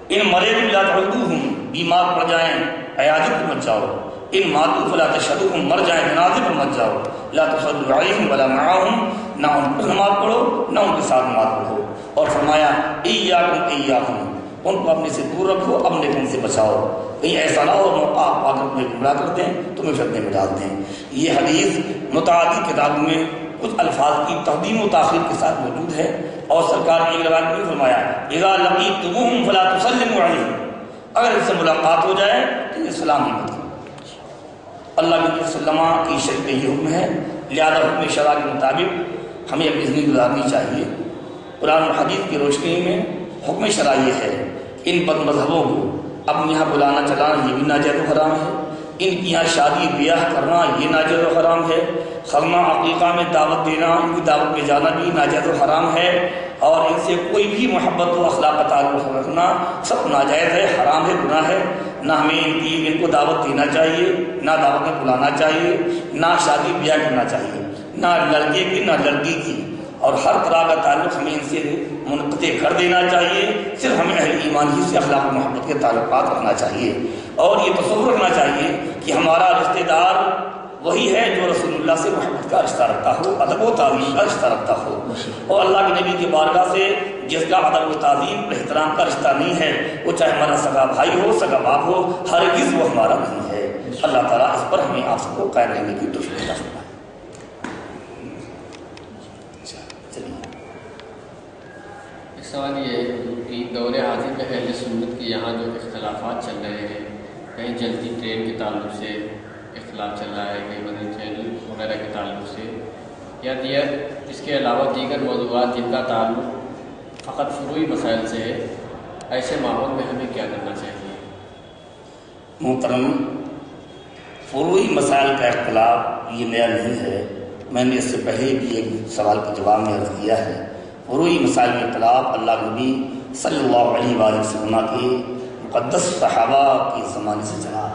A: ان مرض لا تعودوهم، بیمار پڑ جائیں عیادت پر مت جاؤ۔ ان ماتوا فلا تشهدوهم، مر جائیں جنازے پر مت جاؤ۔ لا تصلوا عليهم ولا معهم، نہ ان پر نماز پڑھو نہ ان کے ساتھ نماز پڑھو۔ اور فرمایا ایاکم، ان کو اپنے سے دور رکھو، اپنے ان سے بچاؤ، کہیں ایسا نہ ہو موقع آ کر تمہیں گمراہ کر دیں، تمہیں فتنے میں ڈال دیں۔ یہ حدیث متعدد کتابوں میں کچھ الفاظ کی تقدیم و تاخیر کے ساتھ موجود ہے، اور سرکار نے ایک روایت میں فرمایا اذا لقیتموہم فلا تسلموا علیہم، اگر ان سے ملاقات ہو جائے تو انہیں سلام ہی مت کرو۔ اللہ کے نبی صلی اللہ علیہ وسلم کی شریعت یہ حکم ہے، لہذا حکم شرع کے مطابق ہمیں اپنی زندگی گزارنی چاہیے۔ قرآن اور حدیث کی روشنی میں حکم شرع یہ ہے ان بد مذہبوں کو اپنے یہاں بلانا چلانا یہ بھی ناجائز و حرام ہے، ان کی یہاں شادی بیاہ کرنا یہ ناجائز و حرام ہے، خرما عقیقہ میں دعوت دینا، ان کی دعوت میں جانا بھی ناجائز و حرام ہے، اور ان سے کوئی بھی محبت و اخلاق کا تعلق رکھنا سب ناجائز ہے، حرام ہے، گناہ ہے۔ نہ ہمیں ان کو دعوت دینا چاہیے، نہ دعوت میں بلانا چاہیے، نہ شادی بیاہ کرنا چاہیے، نہ لڑکے کی نہ لڑکی کی، اور ہر طرح کا تعلق ہمیں ان سے منقطع کر دینا چاہیے۔ صرف ہمیں اہل ایمان ہی سے اخلاق و محبت کے تعلقات رکھنا چاہیے، اور یہ تصور رکھنا چاہیے کہ ہمارا رشتہ دار وہی ہے جو رسول اللہ سے محبت کا رشتہ رکھتا ہو، ادب و تعظیم کا رشتہ رکھتا ہو. اور اللہ کے نبی کی بارگاہ سے جس کا ادب و تعظیم اور احترام کا رشتہ نہیں ہے، وہ چاہے ہمارا سگا بھائی ہو، سگا باپ ہو، ہرگز وہ ہمارا نہیں ہے. اللہ تعالیٰ اس پر ہمیں آپ سب کو قائم رہنے کی توفیق عطا فرمائے.
B: سوال یہ ہے کہ دور حاضر میں اہل سنت کے یہاں جو اختلافات چل رہے ہیں، کہیں جلدی ٹرین کے تعلق سے اختلاف چل رہا ہے، کہیں مدنی چینل وغیرہ کے تعلق سے، یا اس کے علاوہ دیگر موضوعات جن کا تعلق فقط فروعی مسائل سے ہے، ایسے ماحول میں ہمیں کیا کرنا چاہیے؟
A: محترم، فروعی مسائل کا اختلاف یہ نیا نہیں ہے. میں نے اس سے پہلے بھی ایک سوال کے جواب میں عرض کیا ہے. فروعی مسائل میں اختلاف اللہ نبی صلی اللہ علیہ وآلہ وسلم کے مقدس صحابہ کے زمانے سے چلا ہے.